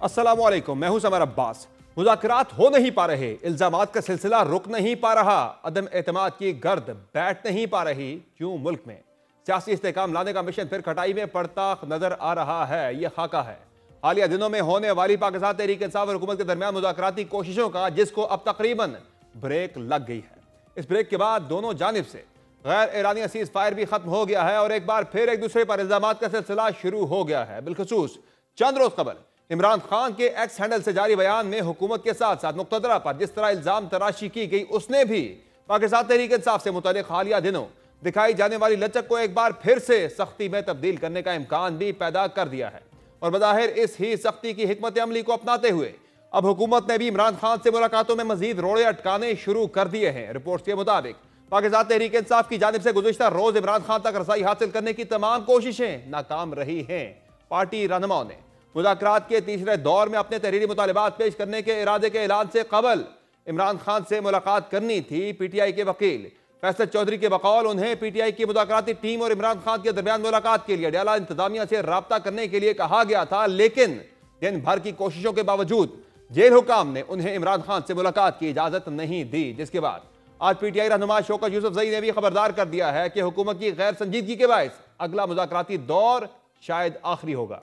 अस्सलामुअलैकुम, मैं हूं समर अब्बास। मुज़ाकरात हो नहीं पा रहे, इल्जामात का सिलसिला रुक नहीं पा रहा, अदम एतमाद की गर्द बैठ नहीं पा रही। क्यों मुल्क में सियासी इस्तेहकाम लाने का मिशन फिर खटाई में पड़ता नजर आ रहा है। यह खाका है हालिया दिनों में होने वाली पाकिस्तान तहरीक इंसाफ और हुकूमत के दरमियान मुज़ाकराती कोशिशों का, जिसको अब तकरीबन ब्रेक लग गई है। इस ब्रेक के बाद दोनों जानिब से गैर एलानिया सीज फायर भी खत्म हो गया है और एक बार फिर एक दूसरे पर इल्जामात का सिलसिला शुरू हो गया है। बिलखसूस चंद रोज कबल इमरान खान के एक्स हैंडल से जारी बयान में हुकूमत के साथ साथ मुक़तदरा पर जिस तरह इल्जाम तराशी की गई, उसने भी पाकिस्तान तहरीक इंसाफ से मुतालिक हालिया दिनों दिखाई जाने वाली लचक को एक बार फिर से सख्ती में तब्दील करने का इम्कान भी पैदा कर दिया है। और बज़ाहिर इस ही सख्ती की हिकमत अमली को अपनाते हुए अब हुकूमत ने भी इमरान खान से मुलाकातों में मजीद रोड़े अटकाने शुरू कर दिए हैं। रिपोर्ट के मुताबिक पाकिस्तान तहरीक इंसाफ की जानिब से गुज़िश्ता रोज इमरान खान तक रसाई हासिल करने की तमाम कोशिशें नाकाम रही हैं। पार्टी रहनुमाओं ने मुज़ाकरात के तीसरे दौर में अपने तहरीरी मुतालिबात पेश करने के इरादे के ऐलान से कबल इमरान खान से मुलाकात करनी थी। पीटीआई के वकील फैसल चौधरी के बकौल उन्हें पीटीआई की मुज़ाकराती टीम और इमरान खान के दरमियान मुलाकात के लिए अडयाला इंतजामिया से राब्ता करने के लिए कहा गया था, लेकिन दिन भर की कोशिशों के बावजूद जेल हुकाम ने उन्हें इमरान खान से मुलाकात की इजाजत नहीं दी। जिसके बाद आज पीटीआई रहनुमा शौकत यूसुफजई ने भी खबरदार कर दिया है कि हुकूमत की गैर संजीदगी के बायस अगला मुज़ाकराती दौर शायद आखिरी होगा।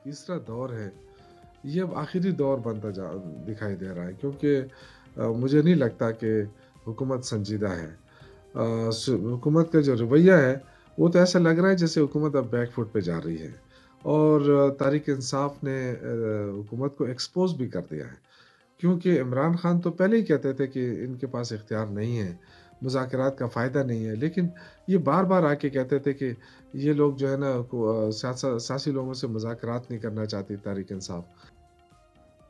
तीसरा दौर है, ये अब आखिरी दौर बनता दिखाई दे रहा है, क्योंकि मुझे नहीं लगता कि हुकूमत संजीदा है। हुकूमत का जो रवैया है वो तो ऐसा लग रहा है जैसे हुकूमत अब बैकफुट पे जा रही है और तहरीक इंसाफ ने हुकूमत को एक्सपोज भी कर दिया है, क्योंकि इमरान खान तो पहले ही कहते थे कि इनके पास इख्तियार नहीं है, मुज़ाकरात का फ़ायदा नहीं है, लेकिन ये बार बार आके कहते थे कि ये लोग जो है ना सियासी लोगों से मुज़ाकरात नहीं करना चाहती तहरीक इंसाफ।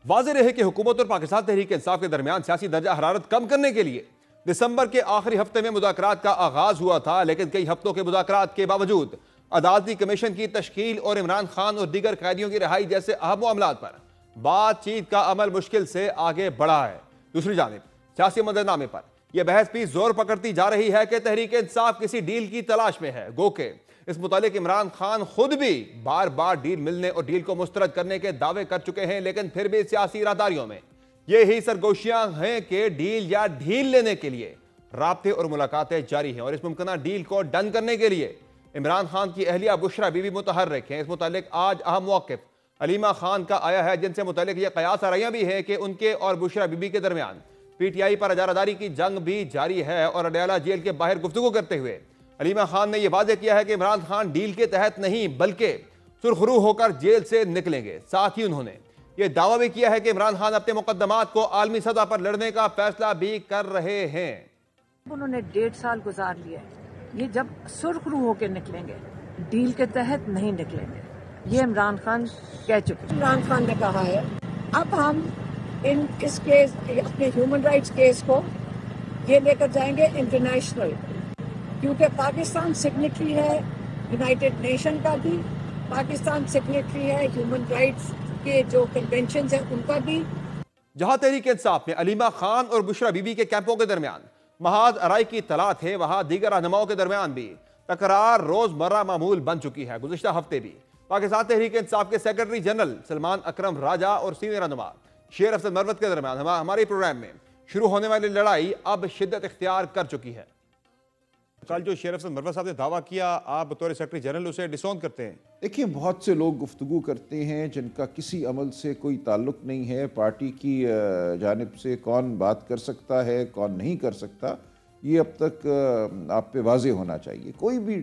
वाज़ेह रहे कि हुकूमत और पाकिस्तान तहरीक इंसाफ के दरमियान सियासी दर्जा हरारत कम करने के लिए दिसंबर के आखिरी हफ्ते में मुज़ाकरात का आगाज हुआ था, लेकिन कई हफ्तों के मुज़ाकरात के बावजूद अदालती कमीशन की तश्कील और इमरान खान और दीगर कैदियों की रिहाई जैसे अहम मामलात पर बातचीत का अमल मुश्किल से आगे बढ़ा है। दूसरी जानिब सियासी मंजरनामे पर यह बहस भी जोर पकड़ती जा रही है कि तहरीक इंसाफ किसी डील की तलाश में है। गो के इस मुतालिक इमरान खान खुद भी बार बार डील मिलने और डील को मुस्तरद करने के दावे कर चुके हैं, लेकिन फिर भी सियासी इरादारियों में यही सरगोशियां हैं कि डील या ढील लेने के लिए राब्ते और मुलाकातें जारी हैं और इस मुमकिन डील को डन करने के लिए इमरान खान की अहलिया बुशरा बीबी मुतहर्रिक हैं। इस मुतालिक आज अहम मौक़िफ़ अलीमा खान का आया है, जिनसे मुतालिक यह कयास आराइयां भी है कि उनके और बुशरा बीबी के दरमियान पीटीआई पर अजारादारी की जंग भी जारी है। और अडयाला जेल के बाहर गुफ्तगू करते हुए अलीमा खान ने यह वाज़ेह किया है कि इमरान खान डील के तहत नहीं बल्कि सुरखरू होकर जेल से निकलेंगे। साथ ही उन्होंने यह दावा भी किया है कि इमरान खान अपने मुकदमात को आलमी सतह पर लड़ने का फैसला भी कर रहे हैं। उन्होंने 1.5 साल गुजार लिया है, ये जब सुरखरू होकर निकलेंगे, डील के तहत नहीं निकलेंगे, ये इमरान खान कह चुके। इमरान खान ने कहा है अब हम इस केस, अपने ह्यूमन राइट्स केस को ये लेकर जाएंगे इंटरनेशनल, क्योंकि पाकिस्तान सिग्नेटरी है यूनाइटेड नेशन का भी, पाकिस्तान सिग्नेटरी है ह्यूमन राइट्स के जो कन्वेंशन है उनका भी। जहां तहरीक इंसाफ में अलीमा खान और बुशरा बीबी के कैंपों के दरमियान महाज अराई की तला थे, वहां दीगर रहनुमाओं के दरमियान भी तकरार रोजमर्रा मामूल बन चुकी है। गुज़िश्ता हफ्ते भी पाकिस्तान तहरीक इंसाफ के सेक्रेटरी जनरल सलमान अकरम राजा और सीनियर रहनुमा शेर अफजल मरवत के दरमियान हमारे प्रोग्राम में शुरू होने वाली लड़ाई अब शिद्दत इख्तियार कर चुकी है। कल जो शेर अफजल मरवत साहब ने दावा किया, आप बतौर सेक्रेटरी जनरल उसे डिसोन करते हैं? देखिए, बहुत से लोग गुफ्तगू करते हैं जिनका किसी अमल से कोई ताल्लुक नहीं है। पार्टी की जानिब से कौन बात कर सकता है, कौन नहीं कर सकता, ये अब तक आप पे वाज़ेह होना चाहिए। कोई भी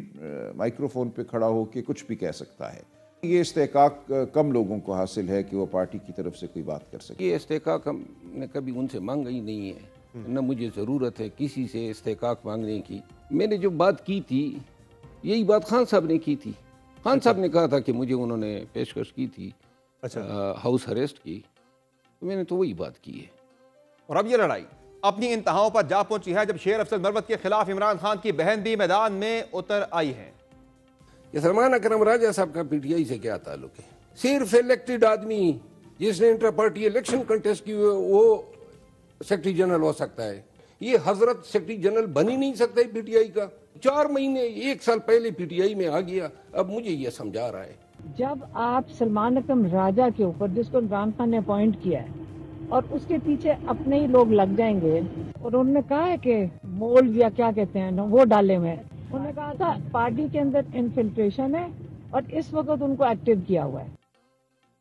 माइक्रोफोन पे खड़ा हो के कुछ भी कह सकता है। ये इस्तेहकाक कम लोगों को हासिल है कि वो पार्टी की तरफ से कोई बात कर सके। ये इस्तेहकाक हमने कभी उनसे मांगा ही नहीं है, न मुझे ज़रूरत है किसी से इस्तेहकाक मांगने की। मैंने जो बात की थी यही बात खान साहब ने की थी। खान साहब ने कहा था कि मुझे उन्होंने पेशकश की थी हाउस अरेस्ट की, तो मैंने तो वही बात की है। और अब ये लड़ाई अपनी इंतहाओं पर जा पहुंची है जब शेर अफजल मरवत के खिलाफ इमरान खान की बहन भी मैदान में उतर आई है। ये सलमान अकरम राजा साहब का पीटीआई से क्या ताल्लुक है? सिर्फ इलेक्टेड आदमी जिसने इंटर पार्टी इलेक्शन कंटेस्ट की वो सेक्रेटरी जनरल हो सकता है। ये हजरत सेक्रेटरी जनरल बन ही नहीं सकता पीटीआई का। 4 महीने 1 साल पहले पीटीआई में आ गया, अब मुझे ये समझा रहा है जब आप सलमान अकरम राजा के ऊपर, जिसको इमरान खान ने अपॉइंट किया है, और उसके पीछे अपने ही लोग लग जाएंगे, और उन्होंने कहा है कि मोल्ड या क्या कहते हैं ना, वो डाले हुए हैं। उन्होंने कहा था पार्टी के अंदर इन्फिल्ट्रेशन है और इस वक्त उनको एक्टिव किया हुआ है।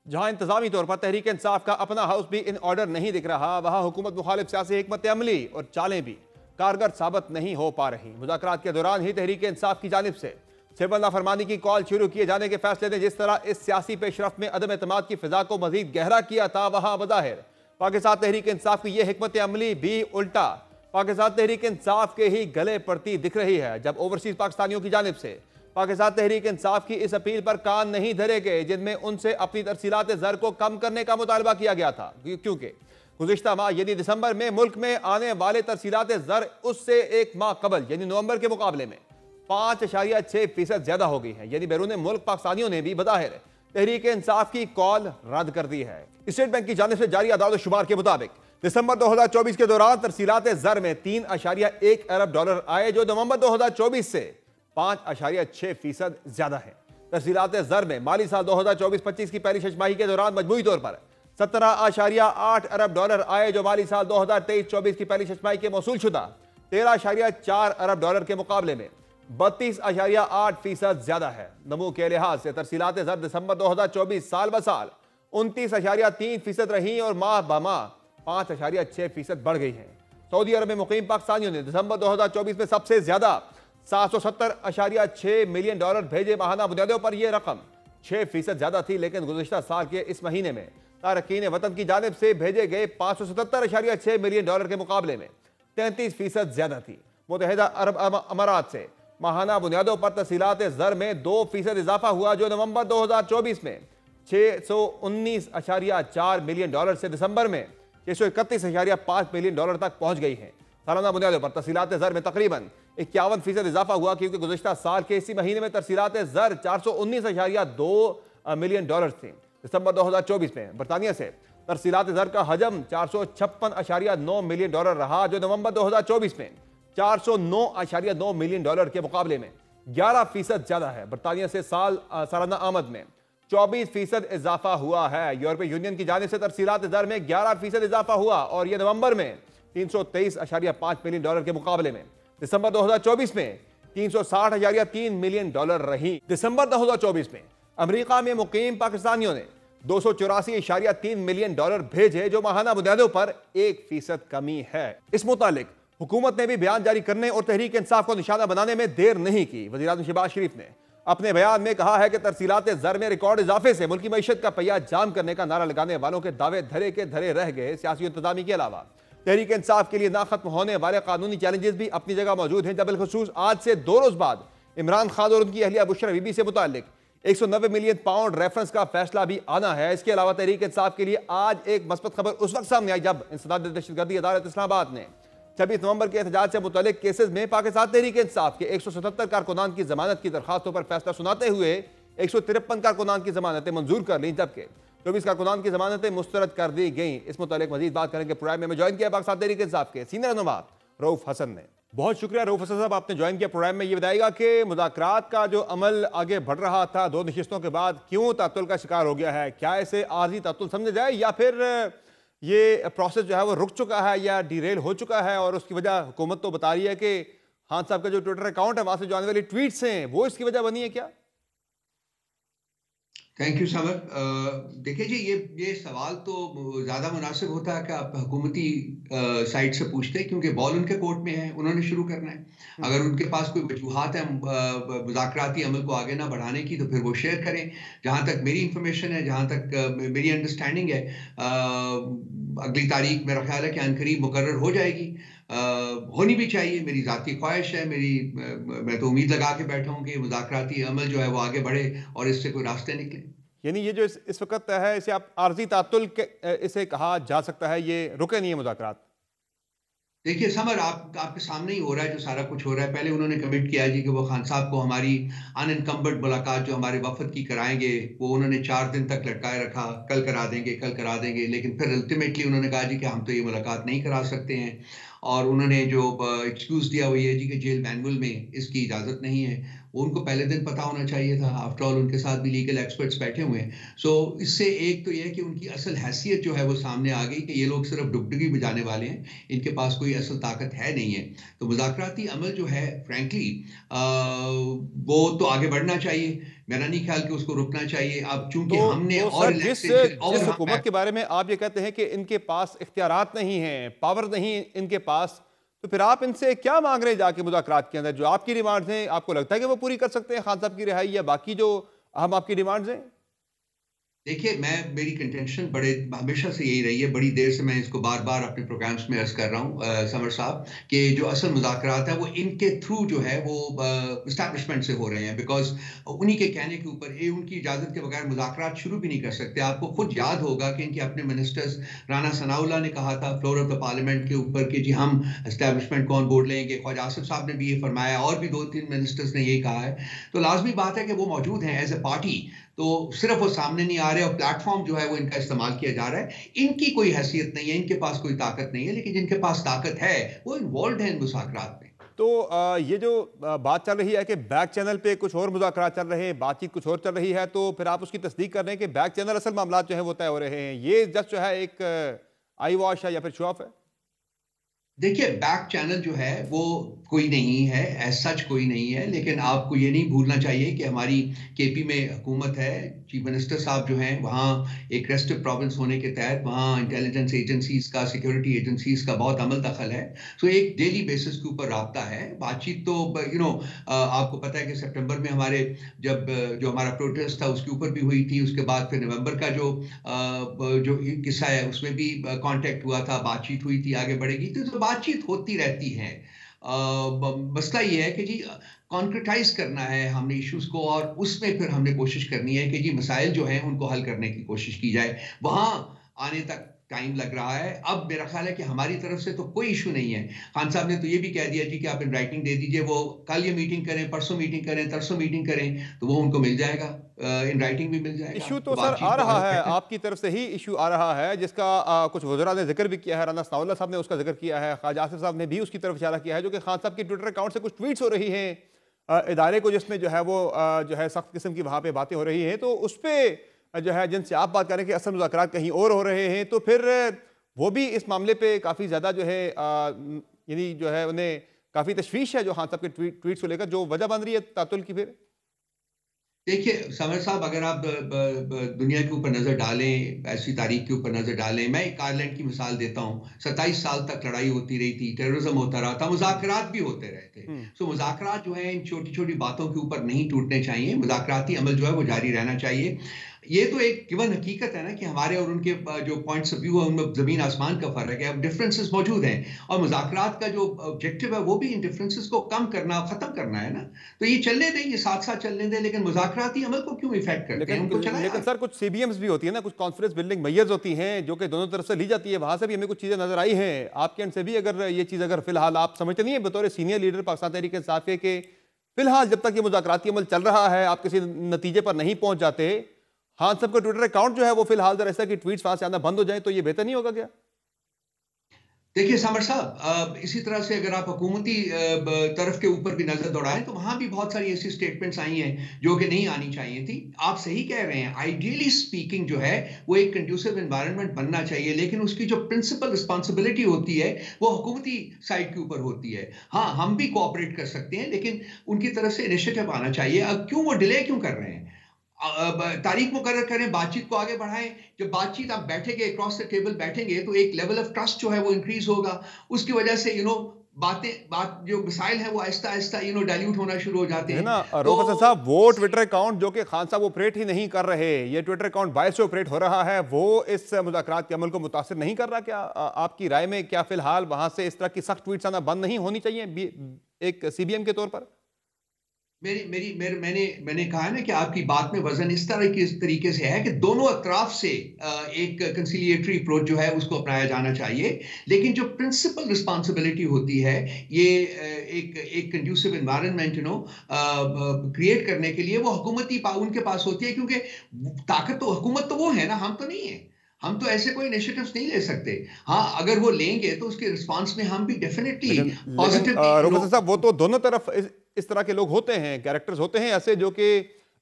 जहां इंतजामी तौर पर तहरीक इंसाफ का अपना हाउस भी इन ऑर्डर नहीं दिख रहा, वहां हुकूमत मुखालिफ सियासी हिकमत अमली और चालें भी कारगर साबित नहीं हो पा रही। मुज़ाकरात के दौरान ही तहरीक इंसाफ की जानिब से सिविल नाफरमानी की कॉल शुरू किए जाने के फैसले ने जिस तरह इस सियासी पेशरफ में अदम एतमाद की फिजा को मजीद गहरा किया था, वहां बज़ाहिर पाकिस्तान तहरीक इंसाफ की यह हिकमत अमली भी उल्टा पाकिस्तान तहरीक इंसाफ के ही गले पड़ती दिख रही है, जब ओवरसीज पाकिस्तानियों की जानिब से पाकिस्तान तहरीक इंसाफ की इस अपील पर कान नहीं धरे गए, जिनमें उनसे अपनी तरसीलात ज़र को कम करने का मुतालबा किया गया था, क्योंकि गुज़िश्ता माह यानी दिसंबर में मुल्क में आने वाले तरसीलात ज़र उससे एक माह कबल यानी नवंबर के मुकाबले में 5.6% ज्यादा हो गई है। यानी बैरून मुल्क पाकिस्तानियों ने भी बज़ाहिर तहरीक इंसाफ की कॉल रद्द कर दी है। स्टेट बैंक की जानिब से जारी अदाद शुमार के मुताबिक दिसंबर 2024 के दौरान तरसीलात ज़र में 3.1 अरब डॉलर आए, जो नवंबर 2024 से 5.6% ज्यादा है। तरसीलात ज़र में माली साल 2024-25 की पहली छमाही के दौरान मजमूई तौर पर 17.8 अरब डॉलर आए, जो माली साल 2023-24 की पहली छमाही के मौसूल शुदा 13.4 अरब डॉलर के मुकाबले में 32.8% ज्यादा है। नमू के लिहाज से तरसीलात ज़र दिसंबर 2024 साल ब साल 29.3% रही और माह ब माह 5.6% बढ़ गई है। सऊदी अरब में मुकीम पाकिस्तानियों ने दिसंबर 2024 में सबसे ज्यादा 770.6 मिलियन डॉलर भेजे। माहाना बुनियादों पर यह रकम 6% ज्यादा थी, लेकिन गुज़िश्ता साल के इस महीने में तारकीन वतन की जानिब से भेजे गए 577.6 मिलियन डॉलर के मुकाबले में 33% ज्यादा थी। मुत्तहिदा अरब अमारात से माहाना बुनियादों पर तरसीलात ज़र में 2% इजाफा हुआ, जो नवंबर 2024 में 619.4 मिलियन डॉलर से दिसंबर में 631.5 मिलियन डॉलर तक पहुंच गई है। सालाना बुनियादों पर तरसीलात ज़र में तकरीबन 51% इजाफा हुआ, क्योंकि गुज़िश्ता साल के इसी महीने में तरसीलात ज़र 419.2 मिलियन डॉलर थी। दिसंबर 2024 में बरतानिया से तरसीलात ज़र का हजम 456.9 मिलियन डॉलर रहा, जो नवंबर 2024 में 409.9 मिलियन डॉलर के मुकाबले में 11% ज्यादा है। बरतानिया से सालाना आमद में 24% इजाफा हुआ है। यूरोपीय यूनियन की जानिब से तरसीलात ज़र में 11% इजाफा हुआ और यह नवंबर में 323.5 मिलियन डॉलर के मुकाबले में दिसंबर 2024 में 360.3 मिलियन डॉलर रही। दिसंबर 2024 में अमेरिका में मुकीम पाकिस्तानियों ने 284.3 मिलियन डॉलर भेजे, जो माहाना बुनियादों पर 1% कमी है। इस मुतालिक हुकूमत ने भी बयान जारी करने और तहरीक इंसाफ को निशाना बनाने में देर नहीं की। वज़ीर आज़म शहबाज शरीफ ने अपने बयान में कहा है कि तरसीलात ज़र में रिकॉर्ड इजाफे से मुल्की मईशत का पहिया जाम करने का नारा लगाने वालों के दावे धरे के धरे रह गए। सियासी इंतजामी के अलावा तहरीक इंसाफ के लिए ना खत्म होने वाले कानूनी चैलेंजेस भी अपनी जगह मौजूद हैं। बिलखुसूस आज से 2 रोज बाद इमरान खान और उनकी अहलिया बुशरा बीबी से मुताल्लिक 190 मिलियन पाउंड रेफरेंस का फैसला भी आना है। इसके अलावा तहरीक इंसाफ के लिए आज एक मस्बत खबर उस वक्त सामने आई जब इंसदाद दहशतगर्दी अदालत इस्लामाबाद ने 26 नवंबर के एहतजाज से मुतल्लिक केसेस में पाकिस्तान तहरीक इंसाफ के 177 कारकुनान की जमानत की दरखास्तों पर फैसला सुनाते हुए 153 कारकुनान की जमानतें मंजूर कर ली, जबकि 24 कारकुनान की जमानतें मुस्तरद कर दी गई। इस मुतालिक मजीद बात करेंगे प्रोग्राम में ज्वाइन किया पाकिस्तान तहरीक इंसाफ के सीनियर रहनुमा रऊफ हसन ने। बहुत शुक्रिया रऊफ हसन साहब, आपने ज्वाइन किया प्रोग्राम में। ये बताइएगा कि मुज़ाकरात का जो अमल आगे बढ़ रहा था 2 नशिस्तों के बाद, क्यों तातुल का शिकार हो गया है? क्या इसे आर्जी तातुल समझा जाए या फिर ये प्रोसेस जो है वो रुक चुका है या डिरेल हो चुका है? और उसकी वजह हुकूमत तो बता रही है कि खान साहब का जो ट्विटर अकाउंट है वहां से जो आने वाली ट्वीट्स हैं वो इसकी वजह बनी है क्या? Thank you summer. देखिए जी, ये सवाल तो ज़्यादा मुनासिब होता है कि आप हुकूमती साइड से पूछते हैं, क्योंकि बॉल उनके कोर्ट में है, उन्होंने शुरू करना है। अगर उनके पास कोई वजूहात है मुज़ाकराती अमल को आगे ना बढ़ाने की, तो फिर वो शेयर करें। जहाँ तक मेरी इंफॉर्मेशन है, जहाँ तक मेरी अंडरस्टैंडिंग है, अगली तारीख मेरा ख्याल है कि अनकरीब मुकर्रर हो जाएगी। होनी भी चाहिए, मेरी ज़ाती ख्वाहिश है। मैं तो उम्मीद लगा के बैठा हूँ कि मुज़ाकराती अमल जो है वो आगे बढ़े और इससे कोई रास्ते निकले। यानी ये जो इस वक्त है इसे आप आर्जी तातुल इसे कहा जा सकता है, ये रुके नहीं है मुज़ाकरात? देखिए समर, आपके सामने ही हो रहा है जो सारा कुछ हो रहा है। पहले उन्होंने कमिट किया जी कि वो खान साहब को हमारी अनइनकम्बर्ड मुलाकात जो हमारे वफद की कराएंगे, वो उन्होंने 4 दिन तक लटकाए रखा, कल करा देंगे। लेकिन फिर अल्टीमेटली उन्होंने कहा जी कि हम तो ये मुलाकात नहीं करा सकते हैं। और उन्होंने जो एक्सक्यूज़ दिया वो ये जी कि जेल मैनुअल में इसकी इजाज़त नहीं है। वो उनको पहले दिन पता होना चाहिए था। आफ्टर ऑल उनके साथ भी लीगल एक्सपर्ट्स बैठे हुए हैं। सो इससे एक तो ये है कि उनकी असल हैसियत जो है वो सामने आ गई कि ये लोग सिर्फ डुगडुगी बजाने वाले हैं, इनके पास कोई असल ताकत है नहीं है। तो मुज़ाकराती अमल जो है फ्रैंकली वो तो आगे बढ़ना चाहिए, मेरा नहीं ख्याल कि उसको रुकना चाहिए। अब चूंकि हमने तो और सर रिलैक्सेशन और जिस हुकूमत के बारे में आप ये कहते हैं कि इनके पास इख्तियारात नहीं हैं, पावर नहीं इनके पास, तो फिर आप इनसे क्या मांग रहे हैं जाके मुज़ाकरात के अंदर? जो आपकी डिमांड्स हैं, आपको लगता है कि वो पूरी कर सकते हैं खान साहब की रिहाई या बाकी जो अहम आपकी डिमांड्स हैं? देखिए, मेरी कंटेंशन बड़े हमेशा से यही रही है, बड़ी देर से मैं इसको बार-बार अपने प्रोग्राम्स में अर्ज़ कर रहा हूँ समर साहब, कि जो असल मुज़ाकरात हैं वो इनके थ्रू जो है वो एस्टैब्लिशमेंट से हो रहे हैं, बिकॉज़ उन्हीं के कहने के ऊपर ये उनकी इजाज़त के बगैर मुज़ाकरात शुरू भी नहीं कर सकते। आपको खुद याद होगा कि इनके अपने मिनिस्टर्स राना सनाउल्लाह ने कहा था फ्लोर ऑफ द पार्लियामेंट के ऊपर कि जी हम एस्टैब्लिशमेंट को ऑन बोर्ड लेंगे। ख्वाजा आसिफ साहब ने भी ये फरमाया और भी 2-3 मिनिस्टर्स ने यही कहा है। तो लाज़मी बात है कि वो मौजूद हैं एज़ अ पार्टी, तो सिर्फ वो सामने नहीं आ रहे और प्लेटफॉर्म जो है वो इनका इस्तेमाल किया जा रहा है। इनकी कोई हैसियत नहीं है, इनके पास कोई ताकत नहीं है, लेकिन जिनके पास ताकत है वो इन्वॉल्व है इन मुज़ाकरात में। तो ये जो बात चल रही है कि बैक चैनल पे कुछ और मुज़ाकरात चल रहे हैं, बातचीत कुछ और चल रही है, तो फिर आप उसकी तस्दीक कर रहे हैं कि बैक चैनल असल मामला जो है वो तय हो रहे हैं, ये जस्ट जो है एक आई वॉश है या फिर शो ऑफ है? देखिए, बैक चैनल जो है वो कोई नहीं है, एज़ सच कोई नहीं है, लेकिन आपको ये नहीं भूलना चाहिए कि हमारी केपी में हुकूमत है, चीफ मिनिस्टर साहब जो हैं वहाँ एक रेस्ट्रिक्ट प्रोविंस होने के तहत वहाँ इंटेलिजेंस एजेंसीज़ का, सिक्योरिटी एजेंसीज़ का बहुत अमल दखल है। सो एक डेली बेसिस के ऊपर राब्ता है। बातचीत तो आपको पता है कि सितंबर में हमारे जब जो हमारा प्रोटेस्ट था उसके ऊपर भी हुई थी, उसके बाद फिर नवंबर का जो किस्सा है उसमें भी कॉन्टैक्ट हुआ था, बातचीत हुई थी, आगे बढ़ेगी। तो बातचीत होती रहती है। मसला ये है कि जी कॉन्क्रेटाइज करना है हमने इश्यूज को, और उसमें फिर हमने कोशिश करनी है कि जी मसाइल जो हैं उनको हल करने की कोशिश की जाए। वहाँ आने तक टाइम लग रहा है। अब मेरा ख्याल है कि हमारी तरफ से तो कोई इशू नहीं है। खान साहब ने तो ये भी कह दिया जी कि आप इन राइटिंग दे दीजिए, वो कल ये मीटिंग करें, परसों मीटिंग करें, तरसों मीटिंग करें, तो वो उनको मिल जाएगा, इन राइटिंग भी मिल जाएगा। इशू तो सर आ रहा है, आपकी तरफ से ही इशू आ रहा है, जिसका कुछ वज़रा ने जिक्र भी किया है, राना सनाउल्लाह साहब ने उसका जिक्र किया है, ख्वाजा आसिफ साहब ने भी उसकी तरफ इशारा किया है, जो कि खान साहब की ट्विटर अकाउंट से कुछ ट्वीट्स हो रही हैं इदारे को, जिसमें जो है वो जो है सख्त किस्म की वहाँ पे बातें हो रही हैं, तो उस पर जो है जिनसे आप बात करें कि असल मुज़ाकरात कहीं और हो रहे हैं, तो फिर वो भी इस मामले पे काफ़ी ज़्यादा जो है यानी जो है उन्हें काफ़ी तशवीश है जो खान साहब के ट्वीट्स को लेकर, जो वजह बन रही है तातुल की। फिर देखिए समर साहब, अगर आप दुनिया के ऊपर नज़र डालें, ऐसी तारीख के ऊपर नज़र डालें, मैं एक आयरलैंड की मिसाल देता हूँ। 27 साल तक लड़ाई होती रही थी, टेररिज्म होता रहा था, मुज़ाकरात भी होते रहे थे। सो मुज़ाकरात जो है इन छोटी छोटी बातों के ऊपर नहीं टूटने चाहिए, मुज़ाकराती अमल जो है वो जारी रहना चाहिए। ये तो एक गिवन हकीकत है ना कि हमारे और उनके जो पॉइंट्स ऑफ व्यू है उनमें ज़मीन आसमान का फ़र्क है। अब डिफरेंसेस मौजूद हैं, और मुज़ाकरात का जो ऑब्जेक्टिव है वो भी इन डिफरेंसेस को कम करना, ख़त्म करना है ना। तो ये चलने दें, ये साथ साथ चलने दें, लेकिन मुज़ाकराती अमल को क्यों इफेक्ट करते हैं, उनको चलाएं। लेकिन सर कुछ सीबीएम्स भी होती है ना, कुछ कॉन्फ्रेंस बिल्डिंग मैयर्स होती हैं जो कि दोनों तरफ से ली जाती है, वहाँ से भी हमें कुछ चीज़ें नजर आई हैं। आपके एंड से भी अगर ये चीज़ अगर फिलहाल आप समझते नहीं है बतौर सीनियर लीडर पाकिस्तान तहरीक इंसाफ के फिलहाल जब तक ये मुज़ाकराती अमल चल रहा है आप किसी नतीजे पर नहीं पहुंच जाते, हाँ सबका ट्विटर अकाउंट जो है वो फिलहाल जरा ऐसा कि ट्वीट्स वहां से आना बंद हो जाए, तो ये बेहतर नहीं होगा क्या? देखिए सामर साहब, इसी तरह से अगर आप हुकूमती तरफ के ऊपर भी नजर दौड़ाएं तो वहां भी बहुत सारी ऐसी स्टेटमेंट्स आई हैं जो कि नहीं आनी चाहिए थी। आप सही कह रहे हैं, आइडियली स्पीकिंग जो है वो एक कंड्यूसिव एनवायरनमेंट बनना चाहिए, लेकिन उसकी जो प्रिंसिपल रिस्पॉन्सिबिलिटी होती है वो हुकूमती साइड के ऊपर होती है। हाँ, हम भी कोऑपरेट कर सकते हैं, लेकिन उनकी तरफ से इनिशिएटिव आना चाहिए। अब क्यों वो डिले क्यों कर रहे हैं? तारीख मुकर्रर करें, बातचीत को आगे बढ़ाएं। जब बातचीत आप बैठेंगे, अक्रॉस द टेबल बैठेंगे, तो एक लेवल ऑफ ट्रस्ट जो है वो इंक्रीज होगा। उसकी वजह से बात जो मिसाइल है वो आहिस्ता आहिस्ता डाइल्यूट होना शुरू हो जाते हैं ना। तो साहब, वो ट्विटर अकाउंट जो कि खान साहब ऑपरेट ही नहीं कर रहे, ये ट्विटर अकाउंट बाहर से ऑपरेट हो रहा है, वो इस मुज़ाकरात के अमल को मुतासिर नहीं कर रहा क्या? आपकी राय में क्या फिलहाल वहां से इस तरह की सख्त ट्वीट्स आना बंद नहीं होनी चाहिए एक सीबीएम के तौर पर? मैंने कहा ना कि आपकी बात में वजन इस तरीके से है कि दोनों अतराफ से एक कंसिलिएटरी अप्रोच जो है उसको अपनाया जाना चाहिए, लेकिन जो प्रिंसिपल रिस्पॉन्सिबिलिटी होती है ये एक कंड्यूसिव एनवायरनमेंट क्रिएट करने के लिए वो हुकूमती उनके पास होती है, क्योंकि ताकत तो हुकूमत तो वो है ना, हम तो नहीं है। हम तो ऐसे कोई इनिशिएटिव्स नहीं ले सकते। हाँ, अगर वो लेंगे तो उसके रिस्पांस में हम भी डेफिनेटली पॉजिटिव। साहब, वो तो दोनों तरफ इस तरह के लोग होते हैं, कैरेक्टर्स होते हैं ऐसे जो कि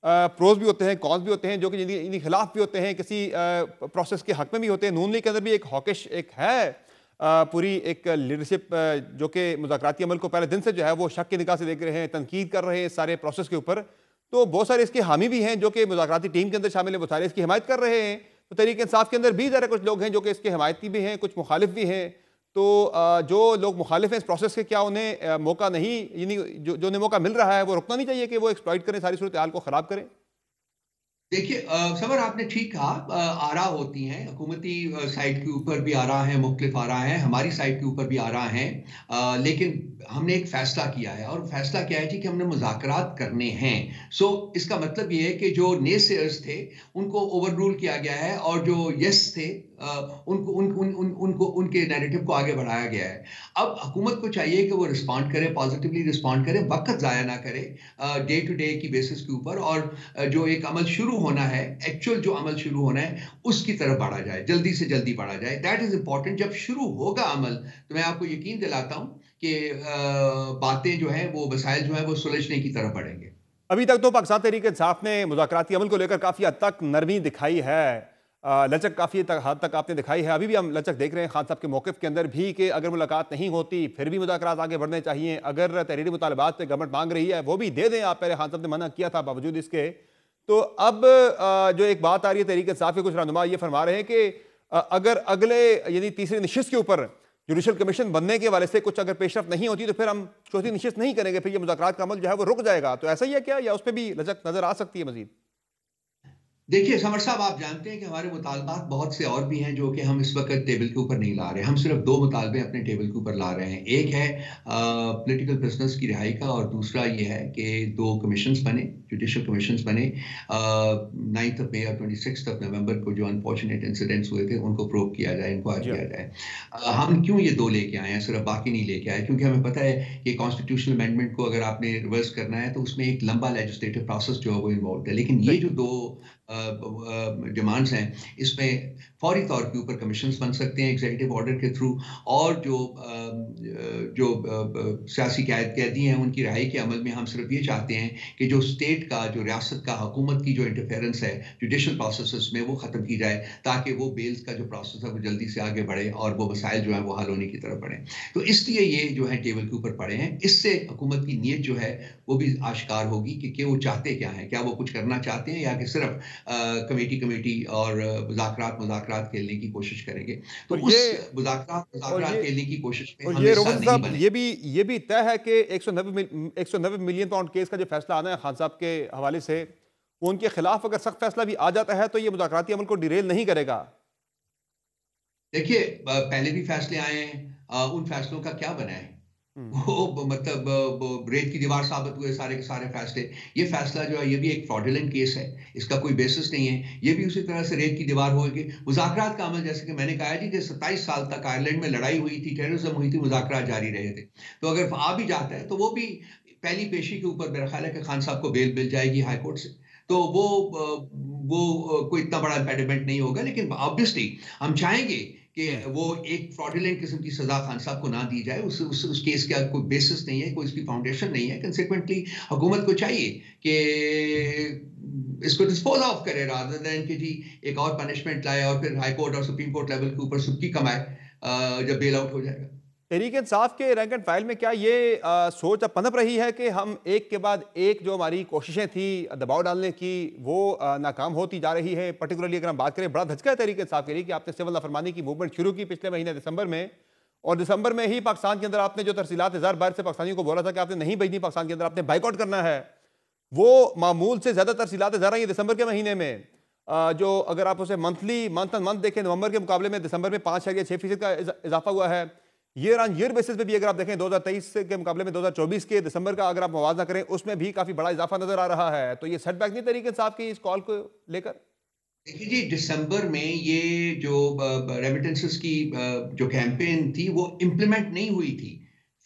प्रोज भी होते हैं, कॉन्स भी होते हैं, जो कि इनके खिलाफ भी होते हैं, किसी प्रोसेस के हक में भी होते हैं। नून लीग के अंदर भी एक हॉकिश एक है पूरी एक लीडरशिप जो कि मुज़ाकराती अमल को पहले दिन से जो है वो शक की निगाह से देख रहे हैं, तनकीद कर रहे हैं इस सारे प्रोसेस के ऊपर। तो बहुत सारे इसके हामी भी हैं जो कि मुज़ाकराती टीम के अंदर शामिल हैं, वो सारे इसकी हिमायत कर रहे हैं। तो तहरीक इंसाफ के अंदर भी ज़रा कुछ लोग हैं जो कि इसके हिमायती भी हैं, कुछ मुखालिफ भी हैं। तो जो लोग मुखालिफ हैं इस प्रोसेस के, क्या उन्हें मौका नहीं, यानी जो उन्हें मौका मिल रहा है वो रुकना नहीं चाहिए कि वो एक्सप्लॉइट करें, सारी सूरत हाल को ख़राब करें? देखिए सबर आपने ठीक कहा। आरा होती हैं, हुकूमती साइड के ऊपर भी आरा है, मुख्तलिफ आरा हैं, हमारी साइड के ऊपर भी आरा हैं। लेकिन हमने एक फैसला किया है, और फैसला क्या है जी कि हमने मुज़ाकरात करने हैं। सो इसका मतलब ये है कि जो नेसेयर्स थे उनको ओवर रूल किया गया है, और जो यस थे उनको उनको उनके नैरेटिव को आगे बढ़ाया गया है। अब हुकूमत को चाहिए कि वो रिस्पॉन्ड करे, पॉजिटिवली रिस्पॉन्ड करे, वक्त ज़ाया ना करे डे टू डे की बेसिस के ऊपर, और जो एक अमल शुरू होना है, एक्चुअल जो अमल शुरू होना है उसकी तरफ बढ़ा जाए, जल्दी से जल्दी बढ़ा जाए। That is important. जब शुरू होगा अमल तो मैं आपको यकीन दिलाता हूं कि बातें जो है वो वसाइल जो है वो सुलझने की तरफ बढ़ेंगे। अभी तक तो पाकिस्तान तहरीक इंसाफ ने मुज़ाकराती अमल को लेकर काफ़ी हद तक नरमी दिखाई है, लचक काफ़ी हद तक आपने दिखाई है। अभी भी हम लचक देख रहे हैं खान साहब के मौक़िफ़ के अंदर भी कि अगर मुलाकात नहीं होती फिर भी मुज़ाकरात आगे बढ़ने चाहिए। अगर तहरीरी मुतालबात पे गवर्नमेंट मांग रही है वो भी दे दें आप, पहले खान साहब ने मना किया था बावजूद इसके। तो अब जो एक बात आ रही है, तहरीक इंसाफ के कुछ रहनुमा ये फरमा रहे हैं कि अगर अगले यानी तीसरी नशिस्त के ऊपर जुडिशल कमीशन बनने के वाले से कुछ अगर पेशरफ नहीं होती तो फिर हम चौथी नशिस्त नहीं करेंगे, फिर ये मुज़ाकरात का अमल जो है वो रुक जाएगा। तो ऐसा ही है क्या, या उस पर भी लचक नजर आ सकती है मजीद? देखिए समर साहब, आप जानते हैं कि हमारे मुतालबात बहुत से और भी हैं जो कि हम इस वक्त टेबल के ऊपर नहीं ला रहे। हम सिर्फ दो मुतालबे अपने टेबल के ऊपर ला रहे हैं। एक है पॉलिटिकल प्रिजनर्स की रिहाई का, और दूसरा ये है कि दो कमीशंस बने, जुडिशल कमीशंस बने। 9 मई और 26 नवंबर को जो अनफॉर्चुनेट इंसिडेंट्स हुए थे उनको प्रोब किया जाए, इंक्वायर किया जाए। हम क्यों ये दो लेके आए हैं, सिर्फ बाकी नहीं लेके आए, क्योंकि हमें पता है कि कॉन्स्टिट्यूशनल अमेंडमेंट को अगर आपने रिवर्स करना है तो उसमें एक लंबा लेजिस्लेटिव प्रोसेस जो है वो इन्वॉल्व है। लेकिन ये जो दो डिमांड्स हैं, इसमें फौरी तौर के ऊपर कमीशंस बन सकते हैं एग्जीक्यूटिव ऑर्डर के थ्रू, और जो सियासी कैदी हैं उनकी रिहाई के अमल में हम सिर्फ ये चाहते हैं कि जो स्टेट का, जो रियासत का, हुकूमत की जो इंटरफेरेंस है जुडिशल प्रोसेस में वो ख़त्म की जाए, ताकि वो बेल्स का जो प्रोसेस है वो जल्दी से आगे बढ़े और वो मसाइल जो है वो हल होने की तरफ बढ़े। तो इसलिए ये जो है टेबल के ऊपर पड़े हैं। इससे हुकूमत की नीयत जो है वो भी आश्कार होगी कि वो चाहते क्या हैं, क्या वो कुछ करना चाहते हैं, या कि सिर्फ कमेटी और मुज़ाकरात खेलने की कोशिश करेंगे। तो उस मुज़ाकरात खेलने की कोशिश में और ये रोहन साहब, ये भी तय है कि 190 मिलियन पाउंड केस का जो फैसला आना है खान साहब के हवाले से, वो उनके खिलाफ अगर सख्त फैसला भी आ जाता है तो ये मुज़ाकराती अमल को डिरेल नहीं करेगा। देखिए पहले भी फैसले आए हैं, उन फैसलों का क्या बना है? वो मतलब रेत की दीवार साबित हुए सारे के सारे फैसले। ये फैसला जो है ये भी एक फ्रॉडुलेंट केस है, इसका कोई बेसिस नहीं है। ये भी उसी तरह से रेत की दीवार होगी। मुज़ाकरात का अमल, जैसे कि मैंने कहा जी कि 27 साल तक आयरलैंड में लड़ाई हुई थी, टेररिज्म हुई थी, मुज़ाकरात जारी रहे थे। तो अगर आ भी जाता है तो वो भी पहली पेशी के ऊपर मेरा ख्याल है कि खान साहब को बेल मिल जाएगी हाई कोर्ट से, तो वो कोई इतना बड़ा इम्पेडिमेंट नहीं होगा। लेकिन ऑब्वियसली हम चाहेंगे कि वो एक फ्रॉडुलेंट किस्म की सजा खान साहब को ना दी जाए। उस केस का कोई बेसिस नहीं है, कोई इसकी फाउंडेशन नहीं है। कंसिक्वेंटली हुकूमत को चाहिए कि इसको डिस्पोज ऑफ करे, रादर देन कि जी एक और पनिशमेंट लाए और फिर हाई कोर्ट और सुप्रीम कोर्ट लेवल के ऊपर सुबकी कमाए जब बेल आउट हो जाएगा। तहरीक इंसाफ के रैंक एंड फाइल में क्या ये सोच अब पनप रही है कि हम एक के बाद एक जो हमारी कोशिशें थी दबाव डालने की वो नाकाम होती जा रही है? पर्टिकुलरली अगर हम बात करें, बड़ा धचका है तहरीक इंसाफ के लिए कि आपने सिविल नाफरमानी की मूवमेंट शुरू की पिछले महीने दिसंबर में, और दिसंबर में ही पाकिस्तान के अंदर आपने जो तरसीलात इज़हार बाहर से पाकिस्तानियों को बोला था कि आपने नहीं भेजनी पाकिस्तान के अंदर, आपने बाइकआउट करना है, वो मामूल से ज़्यादा तरसीलात इज़हार आई दिसंबर के महीने में। जो अगर आप उसे मंथ देखें, नवंबर के मुकाबले में दिसंबर में 5.6% का इजाफा हुआ है। ईयर ऑन ईयर बेसिस पे भी अगर आप देखें 2023 के मुकाबले में 2024 के दिसंबर का अगर आप मुवाजना करें, उसमें भी काफी बड़ा इजाफा नजर आ रहा है। तो ये सेटबैक नहीं तरीके से आपकी इस कॉल को लेकर? देखिए जी, दिसंबर में ये जो रेमिटेंसेस की जो कैंपेन थी वो इम्प्लीमेंट नहीं हुई थी।